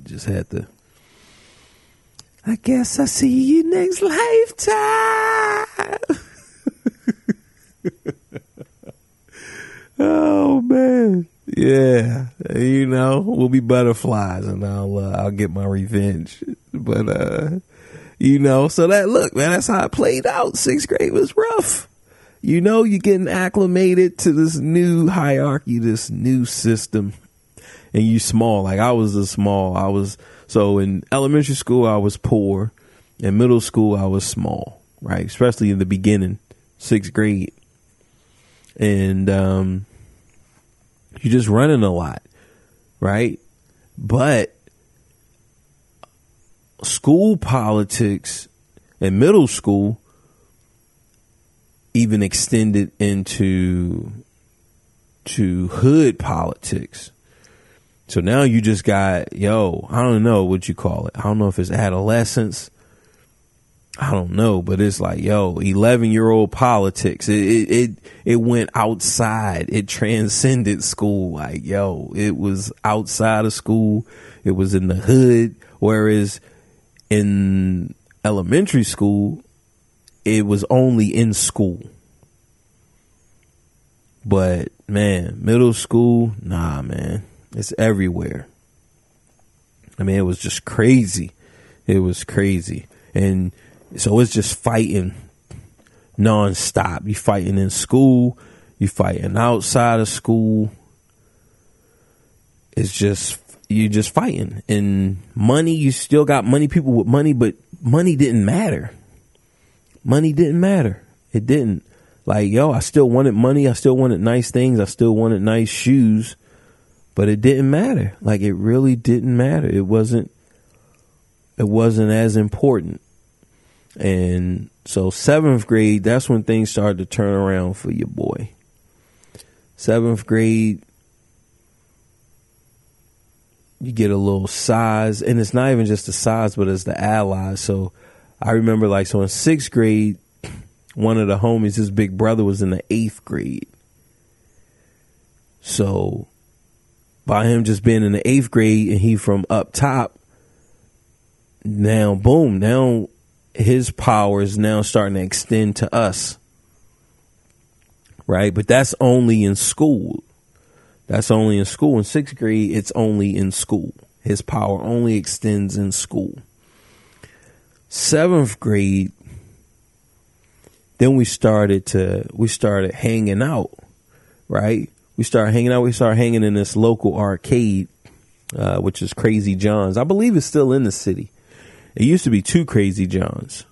just had to. I guess I see you next lifetime. Oh man, yeah. We'll be butterflies, and I'll get my revenge. But so that, look, man, that's how it played out. 6th grade was rough. You're getting acclimated to this new hierarchy, this new system, and you small. Like, I was so in elementary school I was poor, in middle school I was small, right? Especially in the beginning, 6th grade. And you're just running a lot, right? But school politics in middle school even extended into hood politics. So now you just got, I don't know what you call it. I don't know if it's adolescence. I don't know, but it's like, 11-year-old politics. It went outside. It transcended school. Like, it was outside of school. It was in the hood. Whereas in elementary school, it was only in school. But man, middle school, nah, man, it's everywhere. I mean, it was just crazy. It was crazy. And so it's just fighting nonstop. You fighting in school. You fighting outside of school. You're just fighting. And money, you still got money, people with money, but money didn't matter. Money didn't matter. It didn't. Like, I still wanted money. I still wanted nice things. I still wanted nice shoes, but it didn't matter. Like, it really didn't matter. It wasn't as important. And so 7th grade, that's when things started to turn around for your boy. 7th grade, you get a little size, and it's not even just the size, but it's the allies. So I remember, like, so in 6th grade, one of the homies, his big brother, was in the 8th grade. So by him just being in the 8th grade and he from up top, now, boom, now his power is now starting to extend to us. Right? But that's only in school. That's only in school. In 6th grade, it's only in school. His power only extends in school. 7th grade, then we started hanging out, right? We started hanging in this local arcade, which is Crazy John's. I believe it's still in the city. It used to be 2 Crazy John's.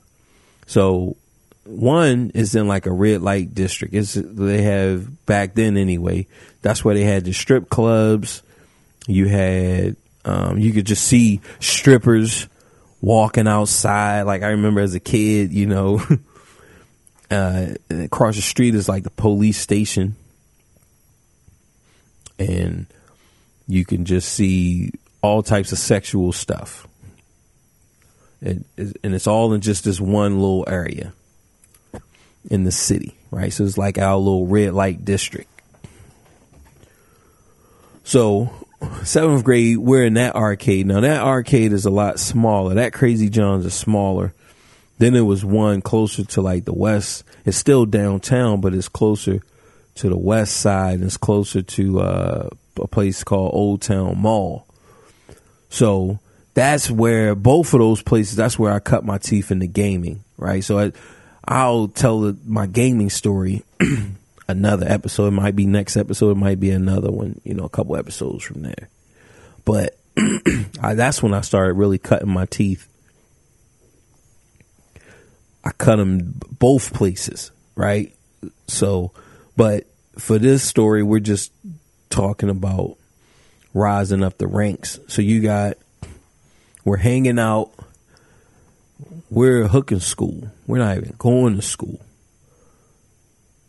So one is in like a red light district. They have, back then anyway, that's where they had the strip clubs. You had, you could just see strippers walking outside. Like I remember as a kid, you know, across the street is like the police station. And you can just see all types of sexual stuff. And it's all in just this one little area in the city, right? So it's like our little red light district. So 7th grade, we're in that arcade. Now that arcade is a lot smaller. That Crazy John's is smaller. Then there was one closer to like the west. It's still downtown, but it's closer to the west side. And it's closer to a place called Old Town Mall. So that's where both of those places, that's where I cut my teeth into gaming, right? So I'll tell my gaming story another episode. It might be next episode. It might be another one, you know, a couple episodes from there. But that's when I started really cutting my teeth. I cut them both places, right? So, but for this story, we're just talking about rising up the ranks. So we're hanging out. We're hooking school. We're not even going to school.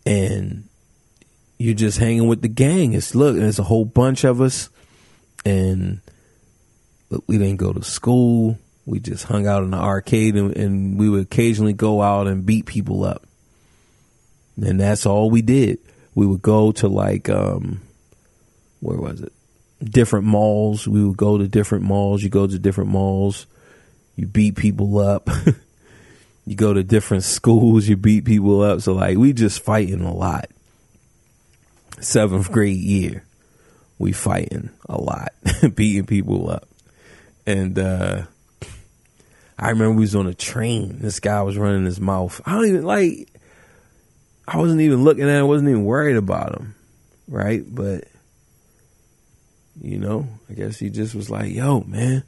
And you're just hanging with the gang. There's a whole bunch of us. And look, we didn't go to school. We just hung out in the arcade and we would occasionally go out and beat people up. And that's all we did. We would go to like, where was it? Different malls. We would go to different malls. You go to different malls. You beat people up. You go to different schools. You beat people up. So like we just fighting a lot. 7th grade year, we fighting a lot, beating people up. And I remember we was on a train. This guy was running his mouth. I wasn't even looking at him. I wasn't even worried about him. Right? But, you know, I guess he just was like, yo, man,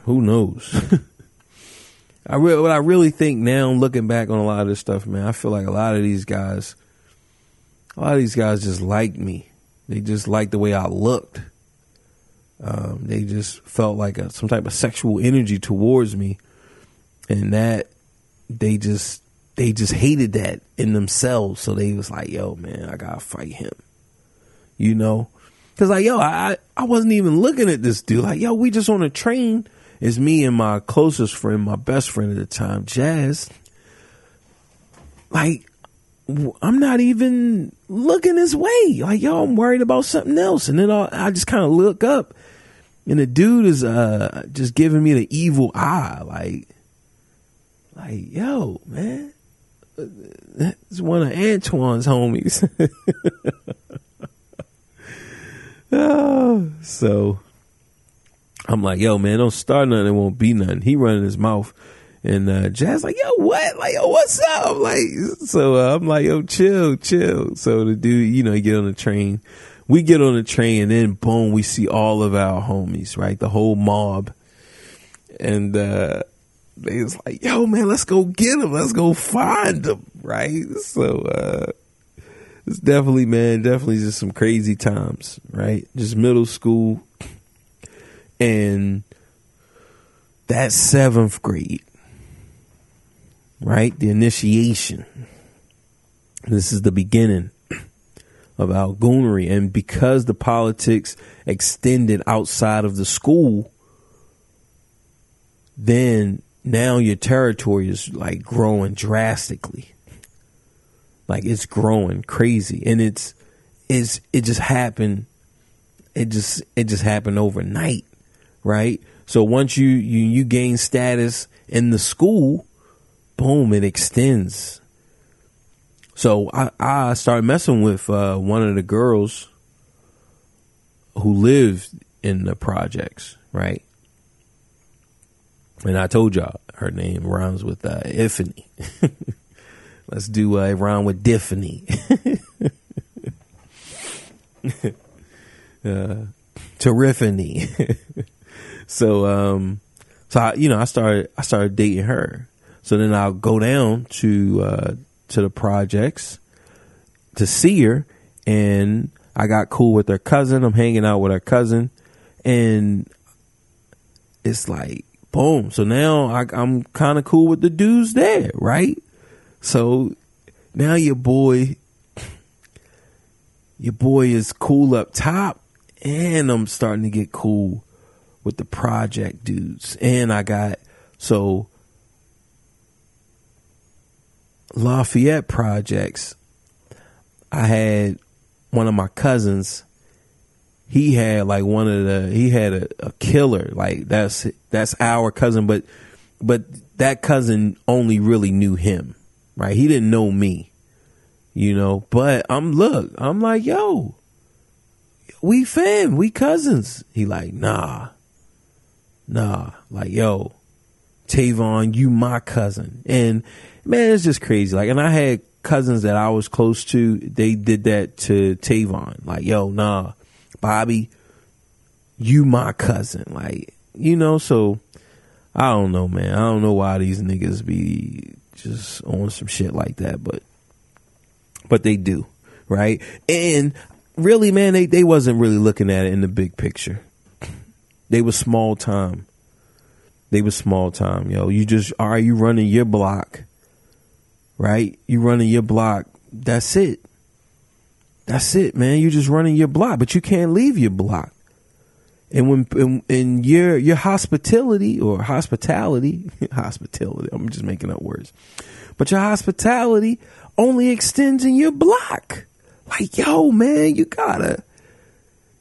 who knows? What I really think now, looking back on a lot of this stuff, man, I feel like a lot of these guys just liked me. They just liked the way I looked. They just felt like some type of sexual energy towards me, and that they just hated that in themselves. So they was like, yo, man, I gotta fight him, you know? Cause like, yo, I wasn't even looking at this dude. Like, yo, we just on a train. It's me and my closest friend, my best friend at the time, Jazz. Like, I'm not even looking his way. Like, yo, I'm worried about something else. And then I just kind of look up, and the dude is just giving me the evil eye. Like, yo, man, that's one of Antoine's homies. So I'm like, yo, man, don't start nothing. It won't be nothing. He running his mouth. And Jazz like, yo, what? Like, yo, what's up? Like, so I'm like, yo, chill. So the dude, you know, he get on the train. We get on the train, and then boom, we see all of our homies, right? The whole mob. And they was like, yo, man, let's go get him. Let's go find him, right? So it's definitely just some crazy times, right? Just middle school. And that 7th grade, right? The initiation. This is the beginning of our goonery. And because the politics extended outside of the school, then now your territory is like growing drastically. Like it's growing crazy. And it just happened. It just happened overnight. Right. So once you gain status in the school, boom, it extends. So I started messing with one of the girls who lived in the projects, right? And I told y'all her name rhymes with Iphany. Let's do a rhyme with Diffany. Terrifany. So I started dating her. So then I'll go down to the projects to see her, and I got cool with her cousin. I'm hanging out with her cousin, and it's like boom. So now I'm kind of cool with the dudes there, right? So now your boy is cool up top, and I'm starting to get cool with the project dudes. And I got Lafayette projects. I had one of my cousins. He had like a killer. Like that's our cousin, but that cousin only really knew him, right? He didn't know me, but I'm like, yo, we fam, we cousins. He like, nah, like, yo, Tavon, you my cousin. And man, it's just crazy. Like, and I had cousins that I was close to. They did that to Tavon. Like, yo, nah, Bobby, you my cousin. Like, so I don't know, man. I don't know why these niggas be just on some shit like that, but they do, right? And really, man, they wasn't really looking at it in the big picture. They was small time. Yo. You running your block, right? You running your block. That's it, man. You just running your block, but you can't leave your block. And when your hospitality, I'm just making up words, but your hospitality only extends in your block. Like, yo, man, you gotta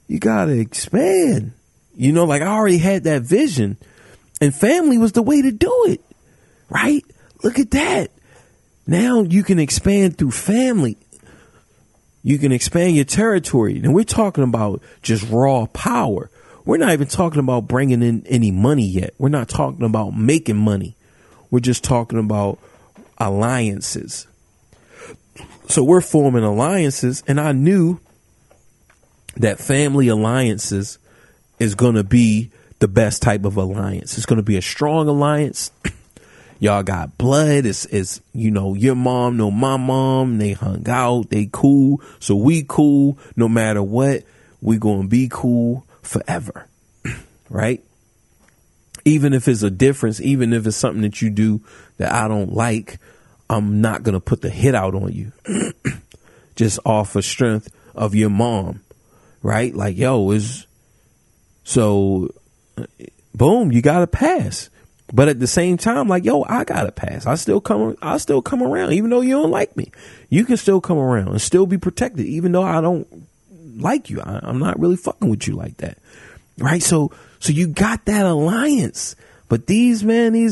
expand. Like I already had that vision, and family was the way to do it, right? Look at that. Now you can expand through family. You can expand your territory. And we're talking about just raw power. We're not even talking about bringing in any money yet. We're not talking about making money. We're just talking about alliances. So we're forming alliances, and I knew that family alliances is going to be the best type of alliance. It's going to be a strong alliance. Y'all got blood. It's your mom know my mom. They hung out. They cool. So we cool. No matter what, we going to be cool forever. Right? Even if it's a difference, even if it's something that you do that I don't like, I'm not going to put the hit out on you. Just off of strength of your mom. Right? Like, yo, so boom, you got to pass. But at the same time, like, yo, I got to pass. I still come around. Even though you don't like me, you can still come around and still be protected. Even though I don't like you, I'm not really fucking with you like that. Right. So you got that alliance. But these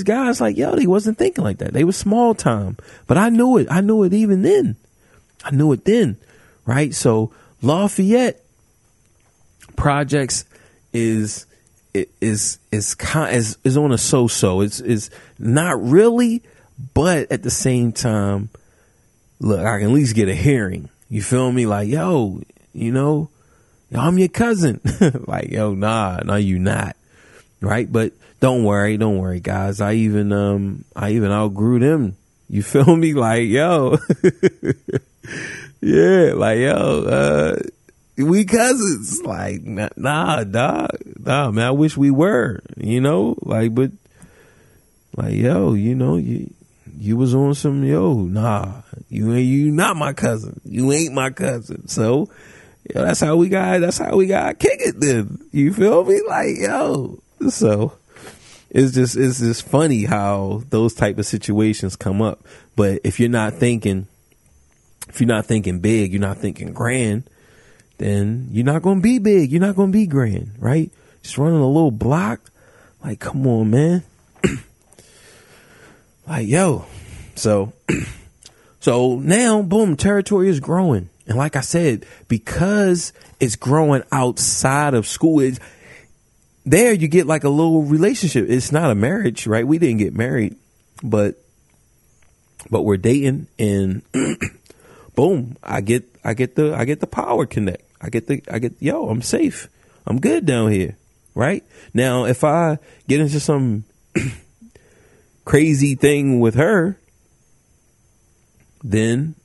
guys, like, yo, they wasn't thinking like that. They was small time. But I knew it. I knew it even then. I knew it then. Right. So Lafayette projects is on a so-so. It's not really, but at the same time, look, I can at least get a hearing. You feel me? Like, yo, I'm your cousin. Like, yo, nah, you not. Right? But don't worry, guys. I even outgrew them. You feel me? Like, yo, yeah, like, yo, we cousins. Like, nah, dog. Nah, man, I wish we were, like, but like, yo, you was on some, yo, nah, you not my cousin. You ain't my cousin. So, yo, that's how we got kick it then. You feel me? Like, yo. So it's just funny how those type of situations come up. But if you're not thinking big, you're not thinking grand, then you're not going to be big. You're not going to be grand, right? Just running a little block. Like, come on, man. Like, yo. So now, boom, territory is growing. And like I said, because it's growing outside of school, there you get like a little relationship. It's not a marriage, right? We didn't get married, but we're dating, and boom, I get the power connect. Yo, I'm safe. I'm good down here, right? Now, if I get into some crazy thing with her, then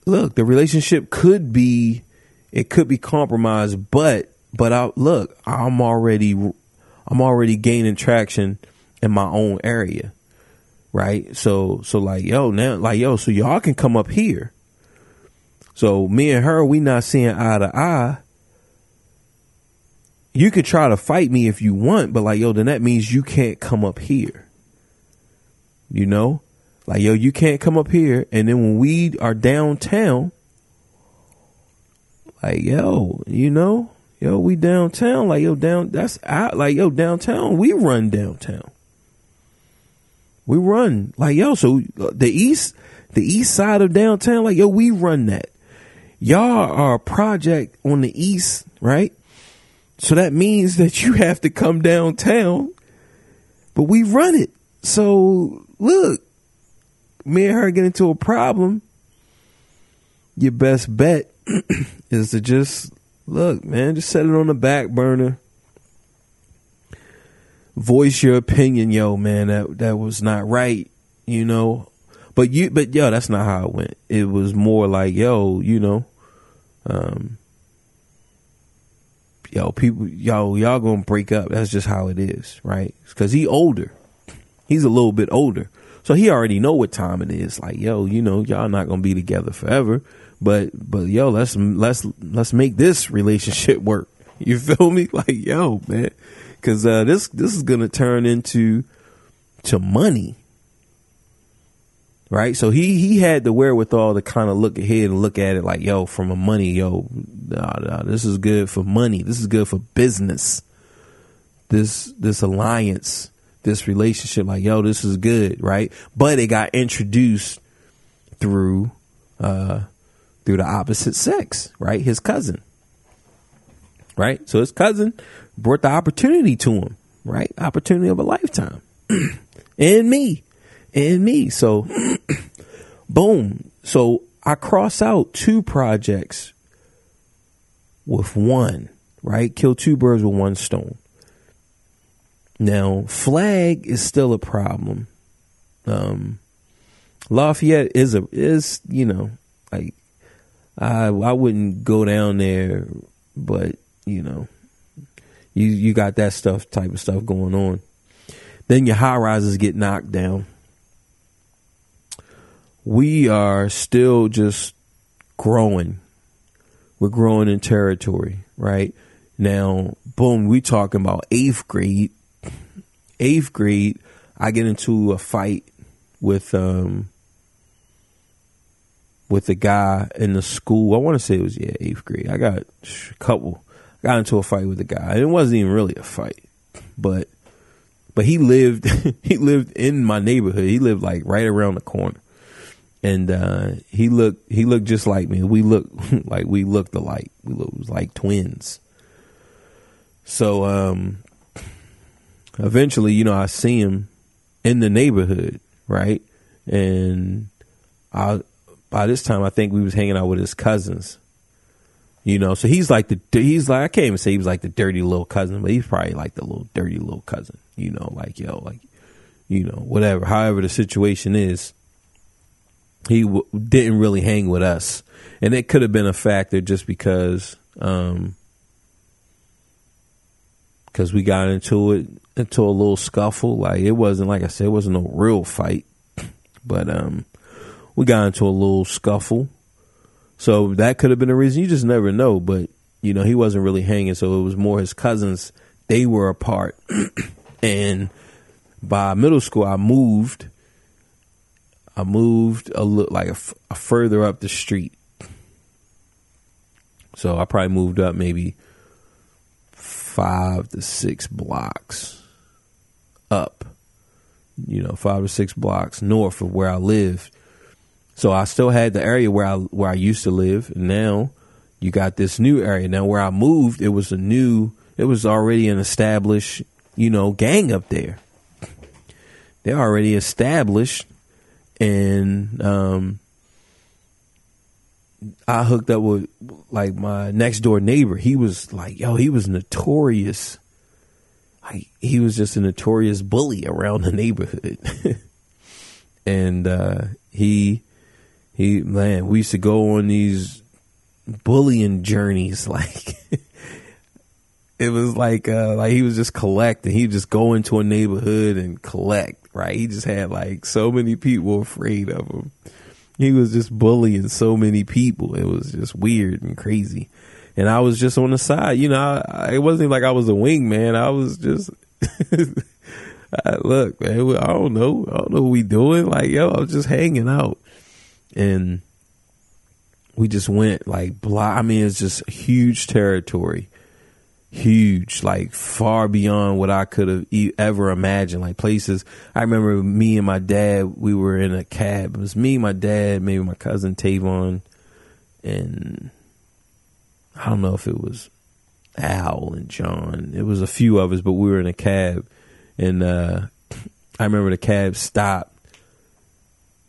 look, the relationship could be compromised, but I'm already gaining traction in my own area, right? So like, so y'all can come up here. So me and her, we not seeing eye to eye. You could try to fight me if you want, but like, yo, then that means you can't come up here. You know? Like, yo, you can't come up here. And then when we are downtown, like, yo, you know, yo, we downtown. Like, yo, downtown, we run downtown. We run. Like, yo, so the east side of downtown, like, yo, we run that. Y'all are a project on the east, right? So that means that you have to come downtown, but we run it. So look, me and her get into a problem. Your best bet is to just look, man, just set it on the back burner. Voice your opinion, yo, man, that was not right, you know. But yo, that's not how it went. It was more like, yo, you know, yo, people, y'all gonna break up. That's just how it is, right? Because he's older. He's a little bit older, so he already know what time it is. Like, yo, you know, y'all not gonna be together forever, but yo, let's make this relationship work. You feel me? Like, yo, man, because this is gonna turn into money. Right. So he had the wherewithal to kind of look ahead and look at it like, yo, from a money, yo, nah, this is good for money. This is good for business. This alliance, this relationship, like, yo, this is good. Right. But it got introduced through the opposite sex. Right. His cousin. Right. So his cousin brought the opportunity to him. Right. Opportunity of a lifetime. And me. So, boom. So I cross out 2 projects with one, right? Kill 2 birds with 1 stone. Now, Flag is still a problem. Lafayette is, you know, like, I wouldn't go down there, but, you know, you got that type of stuff going on. Then your high rises get knocked down. We are still just growing. We're growing in territory, right? Now, boom, we talking about 8th grade. 8th grade, I get into a fight with a guy in the school. I want to say it was 8th grade. I got into a fight with a guy. It wasn't even really a fight, but he lived in my neighborhood. He lived like right around the corner. And he looked just like me. We looked alike. We was like twins. So eventually, you know, I see him in the neighborhood, right? And by this time, I think we was hanging out with his cousins. You know, so he's like I can't even say he was like the dirty little cousin, but he's probably like the little dirty little cousin. You know, like, yo, like, you know, whatever. However the situation is. He didn't really hang with us, and it could have been a factor just because because we got into a little scuffle. Like, it wasn't, like I said, it wasn't no real fight, but we got into a little scuffle. So that could have been a reason. You just never know. But, you know, he wasn't really hanging. So it was more his cousins. They were apart. And by middle school, I moved a little, like a further up the street. So I probably moved up maybe 5 to 6 blocks up, you know, 5 or 6 blocks north of where I lived. So I still had the area where I used to live. And now you got this new area. Now where I moved, it was already an established, you know, gang up there. They're already established. And I hooked up with, like, my next door neighbor. He was like, he was notorious. Like, he was just a notorious bully around the neighborhood. And man, we used to go on these bullying journeys. Like, it was like he was just collecting. He'd just go into a neighborhood and collect, right? He just had, like, so many people afraid of him. He was just bullying so many people. It was just weird and crazy. And I was just on the side, you know, it wasn't like I was a wingman. I was just, look, man, I don't know what we doing. Like, I was just hanging out. And we just went, like, I mean, it's just huge territory. Huge, like, far beyond what I could have ever imagined. Like, places, I remember me and my dad, we were in a cab. It was me, my dad, maybe my cousin Tavon, and I don't know if it was Al and John. It was a few of us, but we were in a cab. And I remember the cab stopped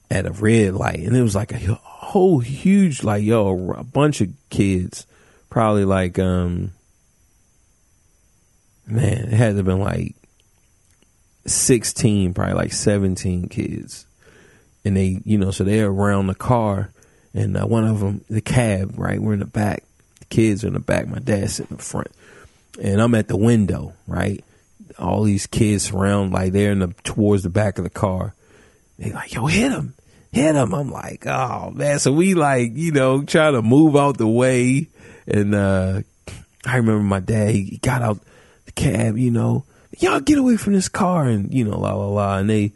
at a red light, and it was like a whole huge, like, a bunch of kids, probably like, man, it had to have been like 16, probably like 17 kids. And they, you know, so they're around the car, and one of them, the cab, right, we're in the back, the kids are in the back, my dad's sitting in the front, and I'm at the window, right? All these kids surround, like, they're towards the back of the car. They like, hit him. I'm like, oh man. So we, like, you know, try to move out the way. And I remember my dad, he got out the cab, you know, y'all get away from this car, and, you know, la la la, and they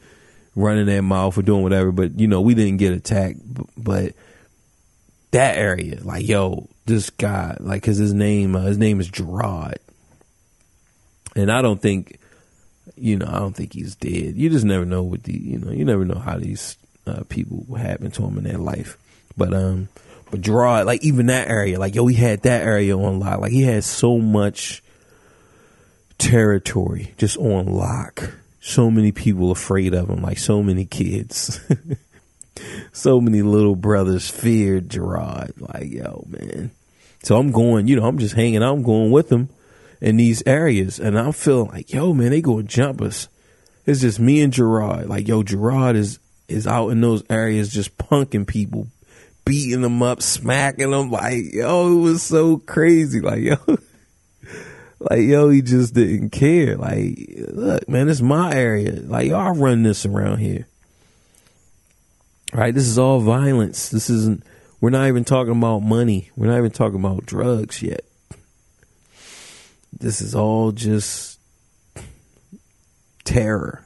running their mouth or doing whatever. But, you know, we didn't get attacked. But that area, like, this guy, like, cause his name is Gerard. And I don't think he's dead. You just never know you never know how these people happen to him in their life. But Gerard, like, even that area, like, he had that area on lock. Like, he had so much territory just on lock. So many people afraid of him, like, so many kids. So many little brothers feared Gerard. Like, man. So I'm going, you know, I'm just hanging out. I'm going with him in these areas, and I'm feeling like, man, they gonna jump us. It's just me and Gerard. Like, Gerard is out in those areas just punking people, beating them up, smacking them. Like, it was so crazy. Like, he just didn't care. Like, look, man, it's my area. Like, I run this around here. Right? This is all violence. We're not even talking about money. We're not even talking about drugs yet. This is all just terror.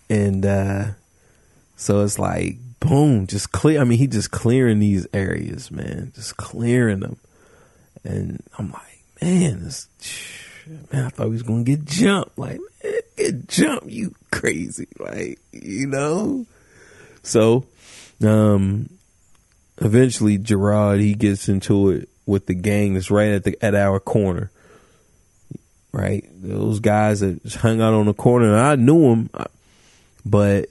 And so it's like, boom, just clear. I mean, he just clearing these areas, man, just clearing them. And I'm like, man, I thought he was going to get jumped. Like, man, get jumped, you crazy. Like, you know? So, eventually Gerard, he gets into it with the gang that's right at our corner. Right? Those guys that just hung out on the corner, and I knew them, but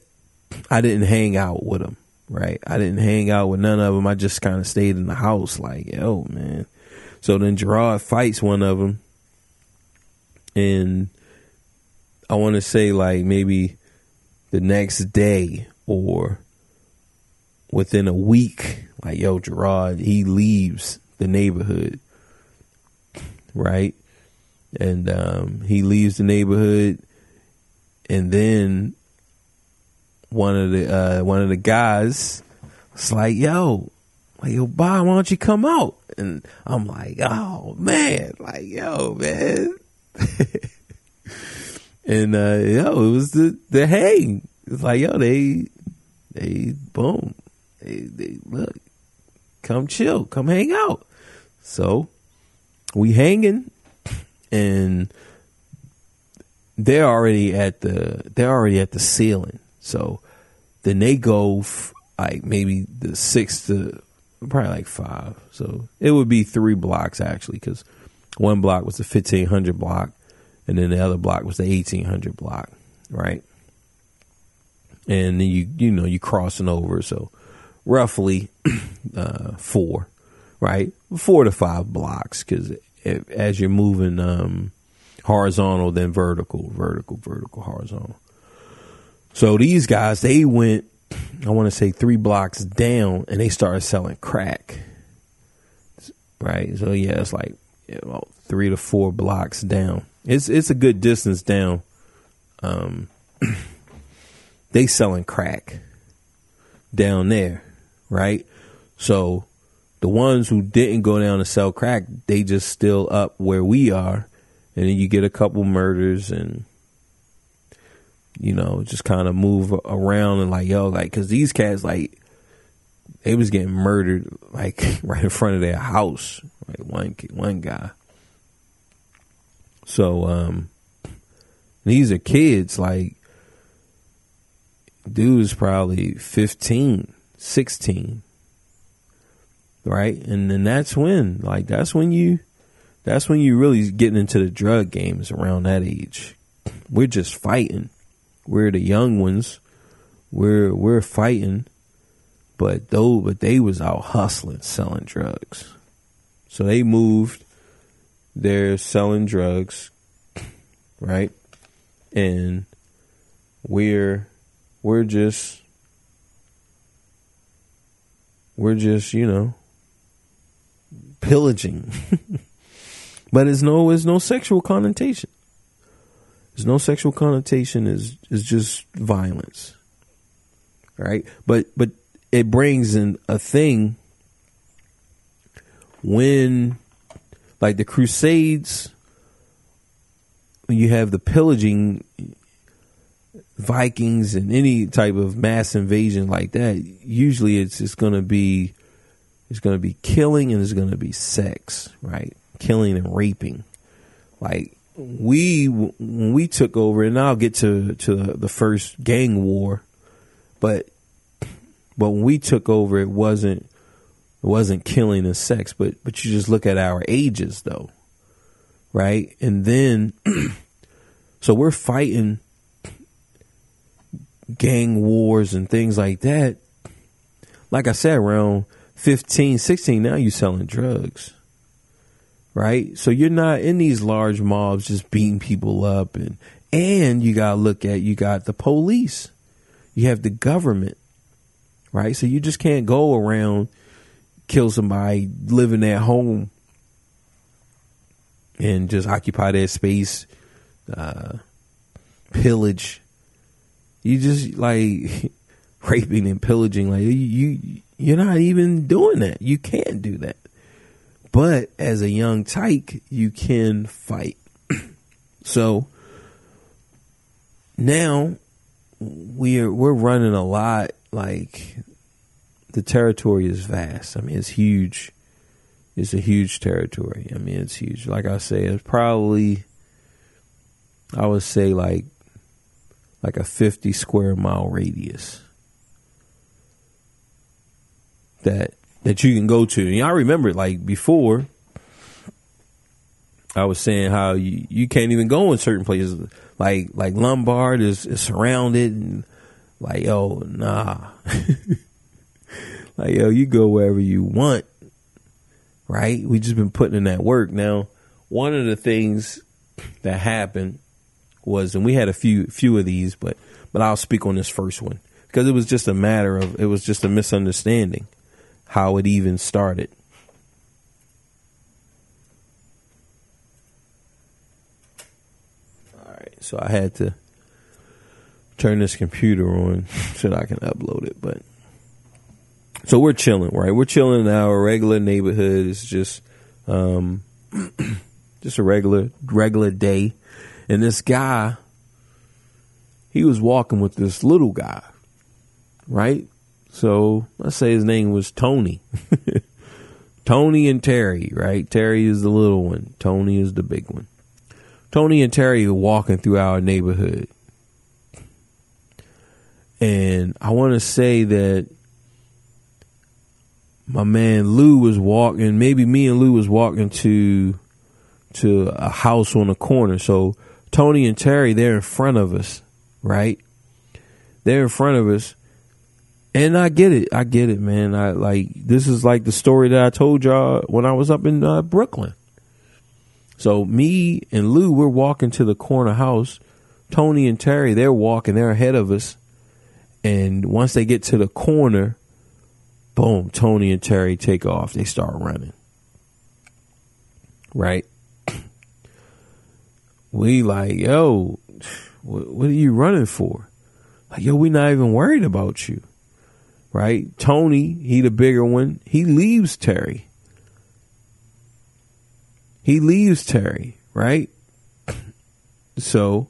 I didn't hang out with them. Right? I didn't hang out with none of them. I just kind of stayed in the house like, man. So then Gerard fights one of them, and I want to say, like, maybe the next day or within a week, like, Gerard, he leaves the neighborhood, right? And he leaves the neighborhood, and then one of the guys was like, yo, Bob, why don't you come out? And I'm like, oh man, like, yo, man. And it was the hang. It's like, yo, they boom. They look, come chill, come hang out. So we hanging, and they're already at the ceiling. So then they go like maybe the 6 to probably like 5. So it would be 3 blocks actually, because one block was the 1500 block, and then the other block was the 1800 block, right? And then you crossing over, so roughly 4, right? 4 to 5 blocks, because as you're moving horizontal, then vertical, horizontal. So these guys, they went, I want to say 3 blocks down, and they started selling crack, right? So yeah, it's like about 3 to 4 blocks down. It's a good distance down. They selling crack down there, right? So the ones who didn't go down to sell crack, they just still up where we are, and then you get a couple murders, and just kind of move around, and like, yo, like, cause these cats, like, they was getting murdered like right in front of their house, like one guy. So these are kids, like, dude's probably 15, 16, right? And then that's when you really getting into the drug games around that age. We're just fighting. We're the young ones. We're fighting, but they was out hustling, selling drugs. So they moved. They're selling drugs, right? And we're just pillaging. But there's no sexual connotation. There's no sexual connotation. Is just violence, right? But it brings in a thing when, like, the Crusades, when you have the pillaging, Vikings and any type of mass invasion like that, usually it's going to be killing, and it's going to be sex, right? Killing and raping. Like, when we took over, and I'll get to the first gang war, but when we took over, it wasn't killing and sex, but you just look at our ages though, right? And then so we're fighting gang wars and things like that. Like I said, around 15, 16, now you're selling drugs, right? So you're not in these large mobs just beating people up, and you got the police, you have the government, right? So you just can't go around, kill somebody living at home, and just occupy their space, pillage. You just, like, raping and pillaging, like, you're not even doing that. You can't do that. But as a young tyke, you can fight. So now we're running a lot. Like, the territory is vast. I mean, it's huge. It's a huge territory. I mean, it's huge. Like I say, it's probably, I would say, like a 50 square mile radius that you can go to. And I remember, like, before, I was saying how you can't even go in certain places. Like Lombard is surrounded, and like, yo, nah. Like, yo, you go wherever you want, right? We just been putting in that work. Now, one of the things that happened was, and we had a few of these, but I'll speak on this first one, because it was just a misunderstanding how it even started. So I had to turn this computer on so that I can upload it. But so we're chilling, right? We're chilling in our regular neighborhood. It's just just a regular day. And this guy, he was walking with this little guy, right? So let's say his name was Tony. Tony and Terry, right? Terry is the little one. Tony is the big one. Tony and Terry are walking through our neighborhood. And I want to say that my man Lou was walking, maybe me and Lou was walking to a house on the corner. So Tony and Terry, they're in front of us, right? They're in front of us. And I get it, man. This is like the story that I told y'all when I was up in Brooklyn. So me and Lou, we're walking to the corner house. Tony and Terry, they're walking, they're ahead of us. And once they get to the corner, boom, Tony and Terry take off. They start running. Right? We like, yo, what are you running for? Like, yo, we not even worried about you. Right? Tony, he the bigger one. He leaves Terry. Right? So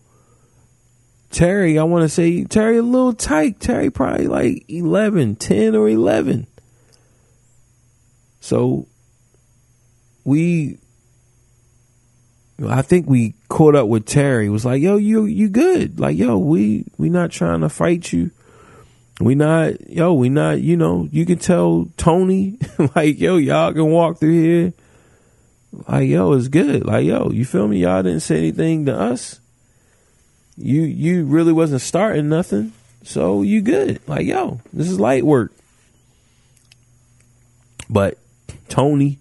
Terry, I want to say Terry a little tight. Terry probably like 10 or 11. So I think we caught up with Terry. It was like, yo, you good. Like, yo, we not trying to fight you. We not, you know, you can tell Tony, like, yo, y'all can walk through here. Like, yo, it's good. Like, yo, you feel me? Y'all didn't say anything to us. You really wasn't starting nothing. So you good. Like, yo, this is light work. But Tony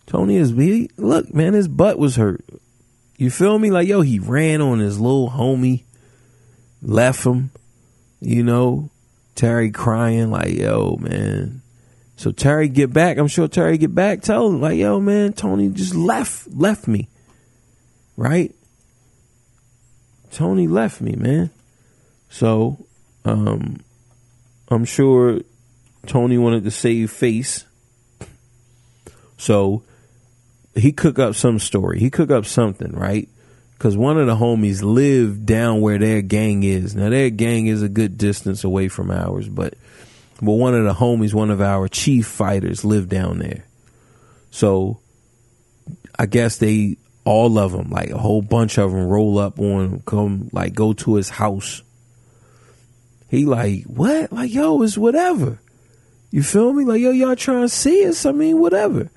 is, look, man, his butt was hurt. You feel me? Like, yo, he ran on his little homie, left him, you know, Terry crying like, yo, man. So Terry get back. I'm sure Terry get back. Tell him like, yo, man, Tony just left me. Right? Tony left me, man. So, I'm sure Tony wanted to save face. So he cook up some story. He cook up something, right? Because one of the homies lived down where their gang is. Now, their gang is a good distance away from ours, but one of the homies, one of our chief fighters, lived down there. So I guess all of them, like a whole bunch of them, roll up on him, come, like, go to his house. He like, what? Like, yo, it's whatever. You feel me? Like, yo, y'all trying to see us? I mean, whatever.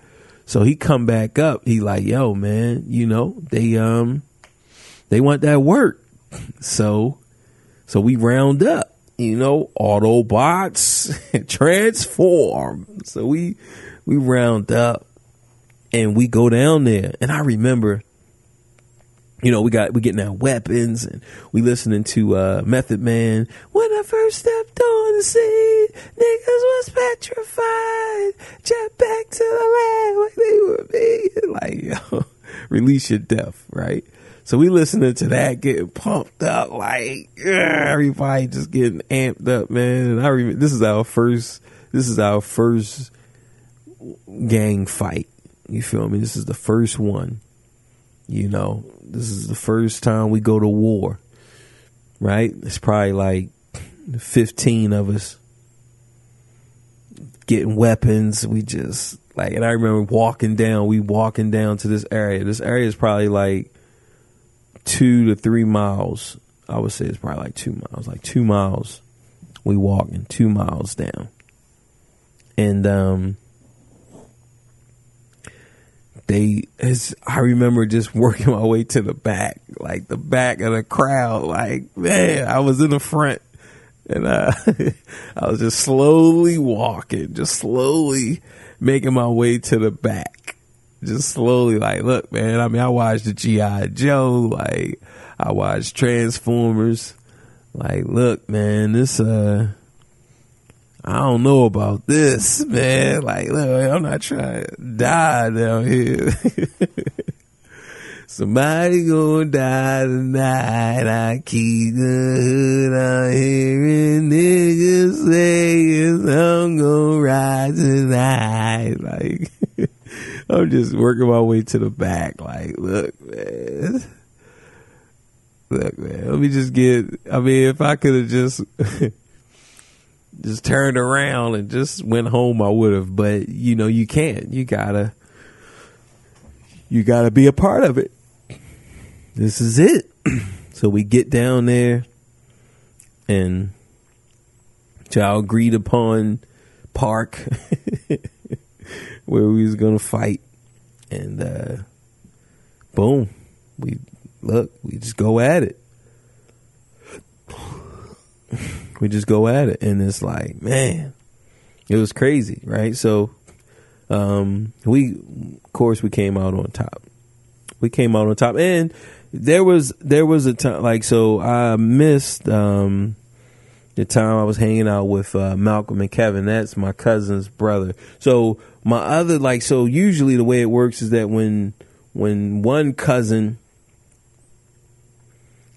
So he come back up. He like, yo, man, you know, they want that work. So we round up, you know, Autobots transform. So we round up and we go down there. And I remember, you know, we getting our weapons and we listening to Method Man. When I first stepped on the scene, niggas was petrified. Jet back to the land like they were being. Like, yo, release your death, right? So we listening to that, getting pumped up, like, everybody just getting amped up, man. And I remember this is our first gang fight. You feel me? This is the first one. You know, this is the first time we go to war, right? It's probably like 15 of us getting weapons. We just like, and I remember walking down to this area. This area is probably like 2 to 3 miles. I would say it's probably like 2 miles. Like 2 miles. We walking 2 miles down. And I remember just working my way to the back, like the back of the crowd. Like, man, I was in the front and I was just slowly walking, just slowly making my way to the back. Just slowly, like, look, man, I mean, I watched the G.I. Joe, like, I watched Transformers. Like, look, man, this, I don't know about this, man. Like, look, I'm not trying to die down here. Somebody gonna die tonight. I keep the hood on hearing niggas saying I'm gonna ride tonight. Like, I'm just working my way to the back. Like, look, man. Let me just if I could have just turned around and just went home, I would have. But, you can't. You gotta be a part of it. This is it. So we get down there and to our agreed upon park where we was going to fight. And boom, we just go at it. We just go at it. And it's like, man, it was crazy, right? So we came out on top. And there was a time, like, so I missed the time I was hanging out with Malcolm and Kevin. That's my cousin's brother. So my other, so usually the way it works is that when one cousin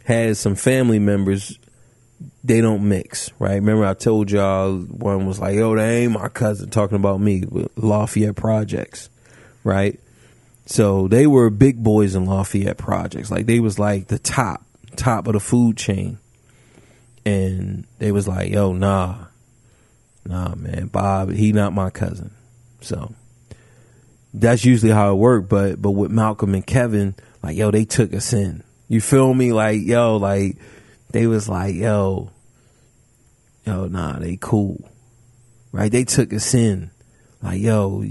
has some family members, they don't mix, right? Remember I told y'all one was like, yo, that ain't my cousin, talking about me with Lafayette Projects, right? So they were big boys in Lafayette Projects. Like, they was like the top of the food chain. And they was like, yo, nah, man, Bob, he not my cousin. So that's usually how it worked. But with Malcolm and Kevin, like, yo, they took us in. You feel me? Like, yo, like, they was like, yo, nah, they cool. Right? They took us in. Like, yo,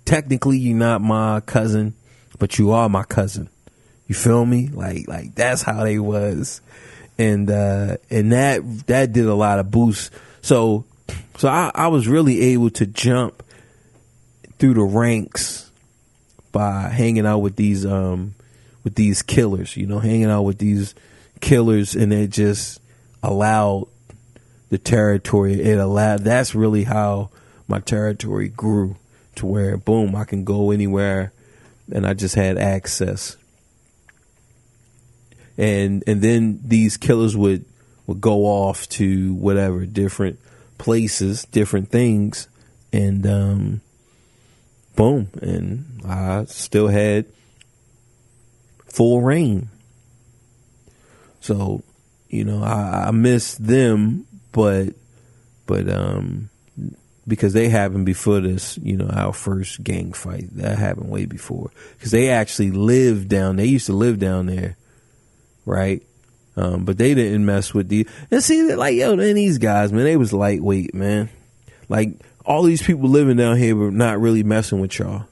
technically you're not my cousin, but you are my cousin. You feel me? Like that's how they was. And that did a lot of boosts. So I was really able to jump through the ranks by hanging out with these killers, hanging out with these killers, and it just allowed the territory. That's really how my territory grew, to where, boom, I can go anywhere, and I just had access. And then these killers would go off to whatever, different places, different things, and boom, and I still had full reign. So, I miss them, but because they happened before this, our first gang fight. That happened way before. Because they actually they used to live down there, right? But they didn't mess with and see, like, yo, then these guys, man, they was lightweight, man. Like, all these people living down here were not really messing with y'all.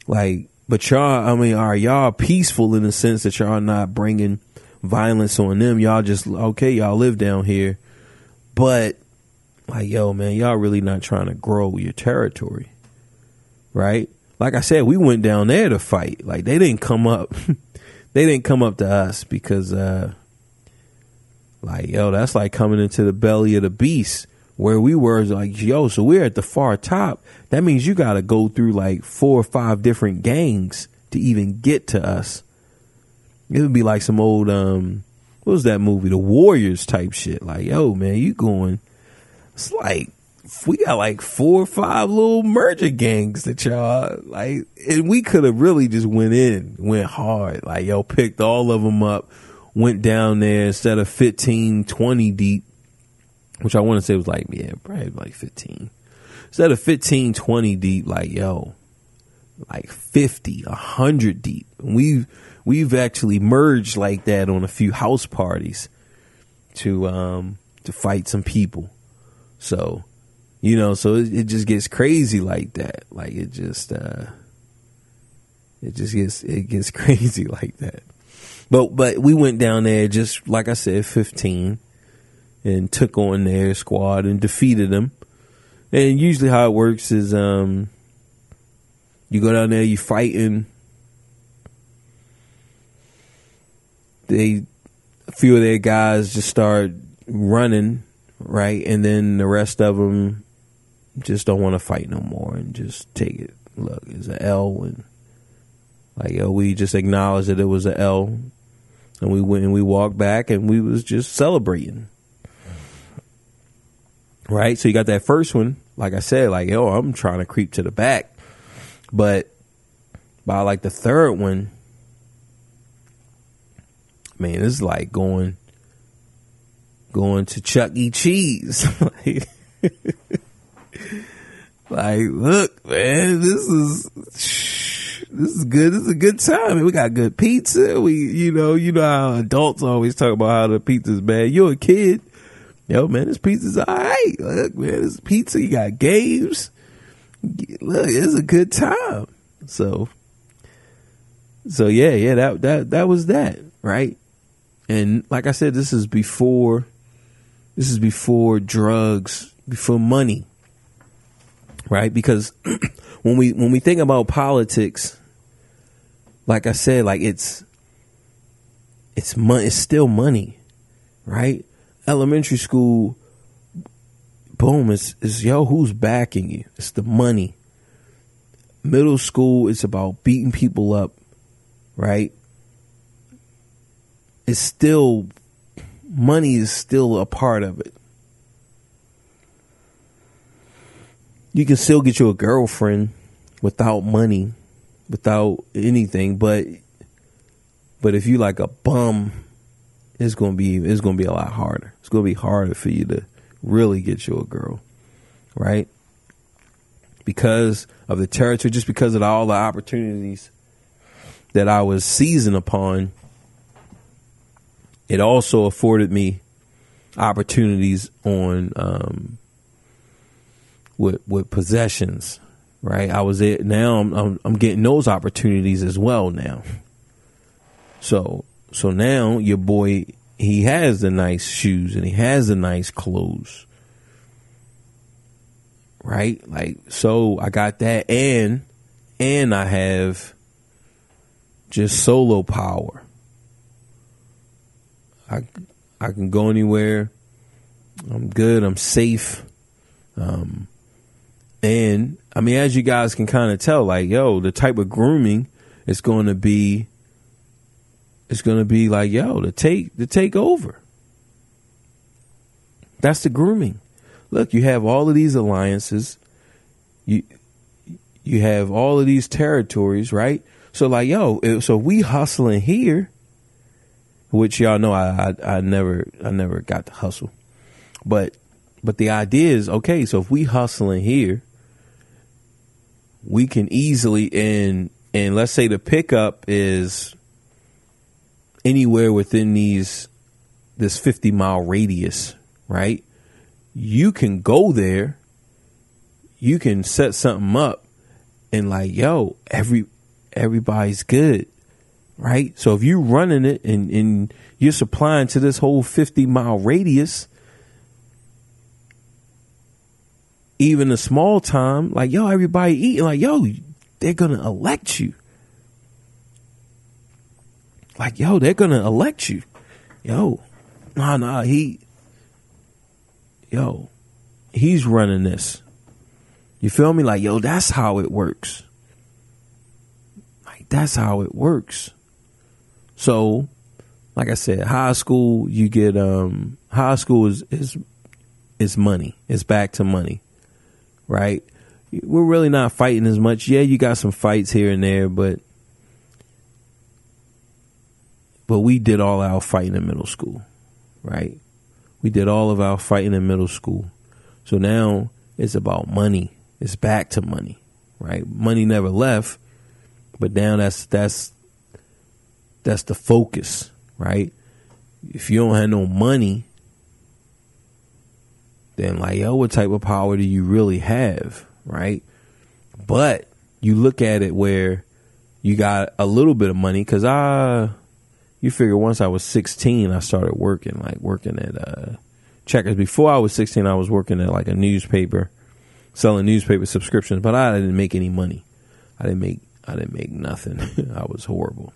Like, but y'all, y'all peaceful in the sense that y'all not bringing violence on them. Y'all just, okay, y'all live down here. But, like, yo, man, y'all really not trying to grow your territory, right? Like I said, we went down there to fight. Like, they didn't come up. They didn't come up to us because, like, yo, that's like coming into the belly of the beast. Where we were, like, yo, so we're at the far top. That means you got to go through like 4 or 5 different gangs to even get to us. It would be like some old, what was that movie? The Warriors type shit. Like, yo, man, you going, it's like, we got like 4 or 5 little merger gangs that y'all, like, and we could have really just went hard. Like, yo, picked all of them up, went down there instead of 15, 20 deep, which I want to say was like, yeah, probably like 15. Instead of 15, 20 deep, like, yo, like 50, 100 deep. We've actually merged like that on a few house parties to fight some people. So, so it just gets crazy like that. Like, it gets crazy like that. But we went down there, just like I said, 15, and took on their squad and defeated them. And usually how it works is, you go down there, you fighting. A few of their guys just start running, right? And then the rest of them just don't want to fight no more and just take it. Look, it's an L, and Like, yo, we just acknowledged that it was an L, and we went and we walked back and we was just celebrating. Right? So you got that first one, like I said, like, yo, I'm trying to creep to the back. But by like the third one, man, this is like going to Chuck E. Cheese. Like, look, man, this is good. This is a good time. We got good pizza. You know how adults always talk about how the pizza's bad. You're a kid. Yo, man, this pizza's all right. Look, man, this pizza, you got games. Look, it's a good time. So yeah, that was that, right? And like I said, this is before drugs, before money, right? Because when we think about politics, like I said, like it's money, it's still money, right? Elementary school, boom, is yo, who's backing you? It's the money. Middle school, it's about beating people up, right? It's still, money is still a part of it. You can still get you a girlfriend without money, without anything, but if you like a bum, it's gonna be a lot harder. It's gonna be harder for you to really get you a girl, right? Because of the territory, just because of all the opportunities that I was seizing upon, it also afforded me opportunities on with possessions, right? I was there. Now I'm getting those opportunities as well now. So now your boy, he has the nice shoes and he has the nice clothes, right? Like, so I got that, and I have just solo power. I can go anywhere. I'm good. I'm safe. And I mean, as you guys can kind of tell, like, yo, the type of grooming is going to be. It's going to be like, yo, to take over. That's the grooming. Look, you have all of these alliances. You have all of these territories, right? So like, yo, so we hustling here, which y'all know I never got to hustle. But the idea is, okay, so if we hustling here, we can easily, and let's say the pickup is anywhere within this 50-mile radius, right? You can go there, you can set something up, and like, yo, everybody's good, right? So if you're running it and you're supplying to this whole 50-mile radius, even a small time, like, yo, everybody eating, like, yo, they're gonna elect you. Like, yo, they're going to elect you. Yo, he's running this. You feel me? Like, yo, that's how it works. Like, that's how it works. So, like I said, high school, you get, high school is money. It's back to money, right? We're really not fighting as much. Yeah, you got some fights here and there, but we did all our fighting in middle school, right? We did all of our fighting in middle school. So now it's about money. It's back to money, right? Money never left, but now that's the focus, right? If you don't have no money, then like, yo, what type of power do you really have, right? But you look at it where you got a little bit of money, because you figure once I was 16, I started working at Checkers. Before I was 16, I was working at like a newspaper, selling newspaper subscriptions, but I didn't make any money. I didn't make nothing. I was horrible.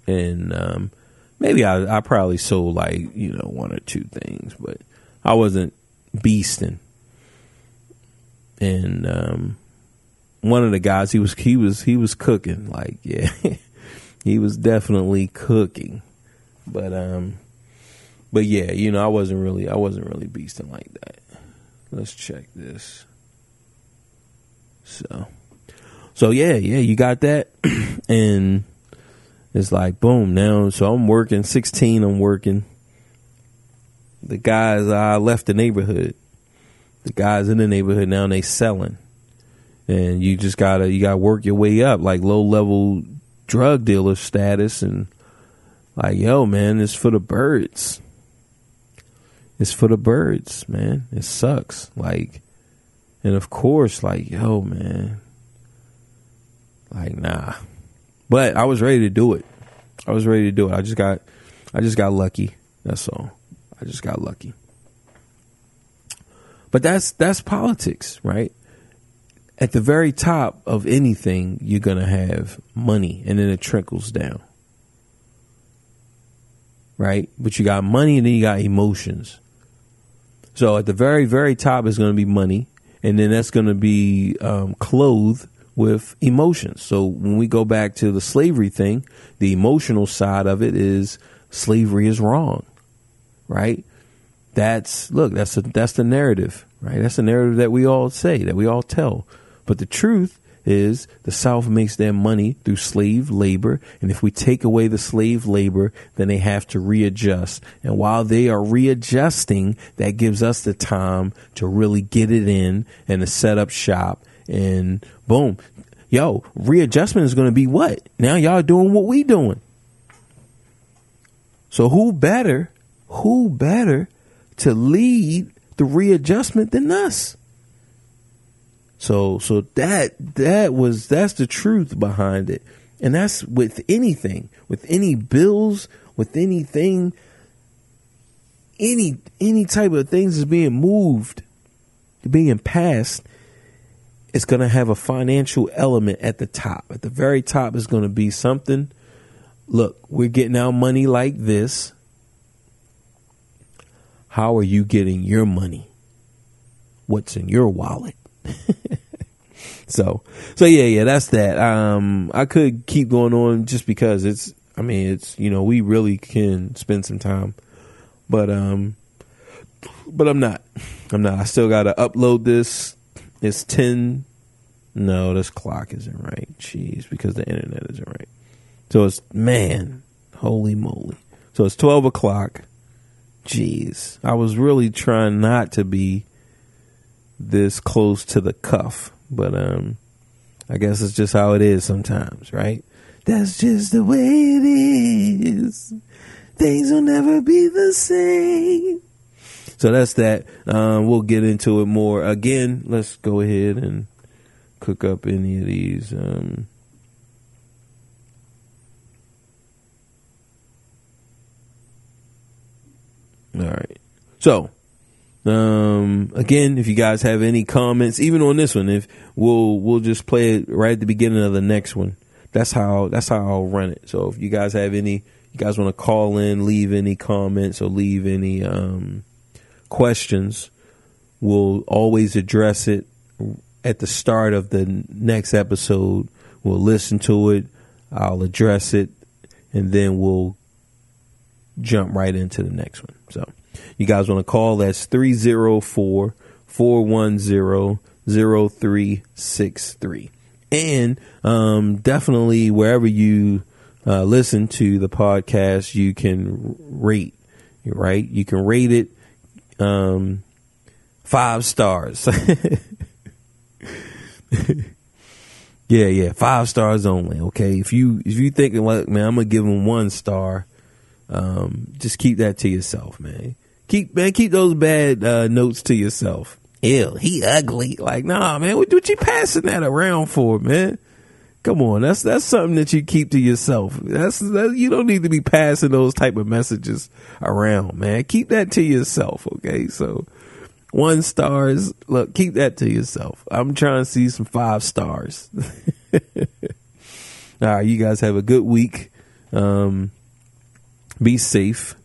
And maybe I probably sold like, one or two things, but I wasn't beasting. And one of the guys, he was cooking. Like, yeah, he was definitely cooking. But yeah, you know, I wasn't really beasting like that. Let's check this. So yeah, you got that. And it's like, boom, now, so I'm working 16, I'm working. The guys, I left the neighborhood. The guys in the neighborhood now, they selling. And you just gotta work your way up, like low level drug dealer status. And like, yo, man, it's for the birds. It's for the birds, man. It sucks. Like, and of course, like, yo, man, like, nah. But I was ready to do it. I just got lucky. That's all. I just got lucky. But that's politics, right? At the very top of anything, you're going to have money, and then it trickles down. Right? But you got money, and then you got emotions. So at the very, very top is going to be money, and then that's going to be clothed with emotions. So when we go back to the slavery thing, the emotional side of it is slavery is wrong, right? That's the narrative, right? That's the narrative that we all say, that we all tell. But the truth is the South makes their money through slave labor. And if we take away the slave labor, then they have to readjust. And while they are readjusting, that gives us the time to really get it in and to set up shop. And boom, yo, readjustment is going to be what? Now y'all doing what we doing. So who better to lead the readjustment than us? So that's the truth behind it. And that's with anything, with any bills, with anything, any type of things is being moved, being passed. It's going to have a financial element at the top. At the very top is going to be something. Look, we're getting our money like this. How are you getting your money? What's in your wallet? So yeah, that's that. I could keep going on just because it's, you know, we really can spend some time, but I'm not. I still got to upload this. It's 10. No, this clock isn't right. Jeez, because the internet isn't right. So it's, man, holy moly. So it's 12 o'clock. Jeez, I was really trying not to be this close to the cuff, but I guess it's just how it is sometimes, right? That's just the way it is. Things will never be the same. So that's that. We'll get into it more. Again, let's go ahead and cook up any of these. All right. So, again, if you guys have any comments, even on this one, if we'll just play it right at the beginning of the next one. That's how I'll run it. So if you guys have any, you guys want to call in, leave any comments or leave any questions, we'll always address it at the start of the next episode. We'll listen to it, I'll address it, and then we'll jump right into the next one. So you guys want to call, that's 304-410-0363. And definitely wherever you listen to the podcast, you can rate, right? You can rate it 5 stars. Yeah, 5 stars only. Okay, if you thinking like, man, I'm gonna give them 1 star, just keep that to yourself, man. Keep those bad notes to yourself. Ew, he ugly. Like, nah, man, what you passing that around for, man? Come on, that's something that you keep to yourself. That's you don't need to be passing those type of messages around, man. Keep that to yourself, okay? So 1 stars, look, keep that to yourself. I'm trying to see some 5 stars. All right, you guys have a good week. Be safe,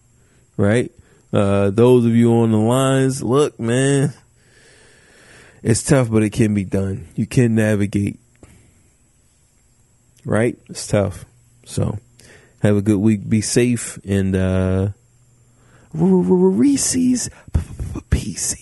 right? Those of you on the lines, look, man, it's tough, but it can be done. You can navigate. right? It's tough. So have a good week. Be safe and Reese's. Peace.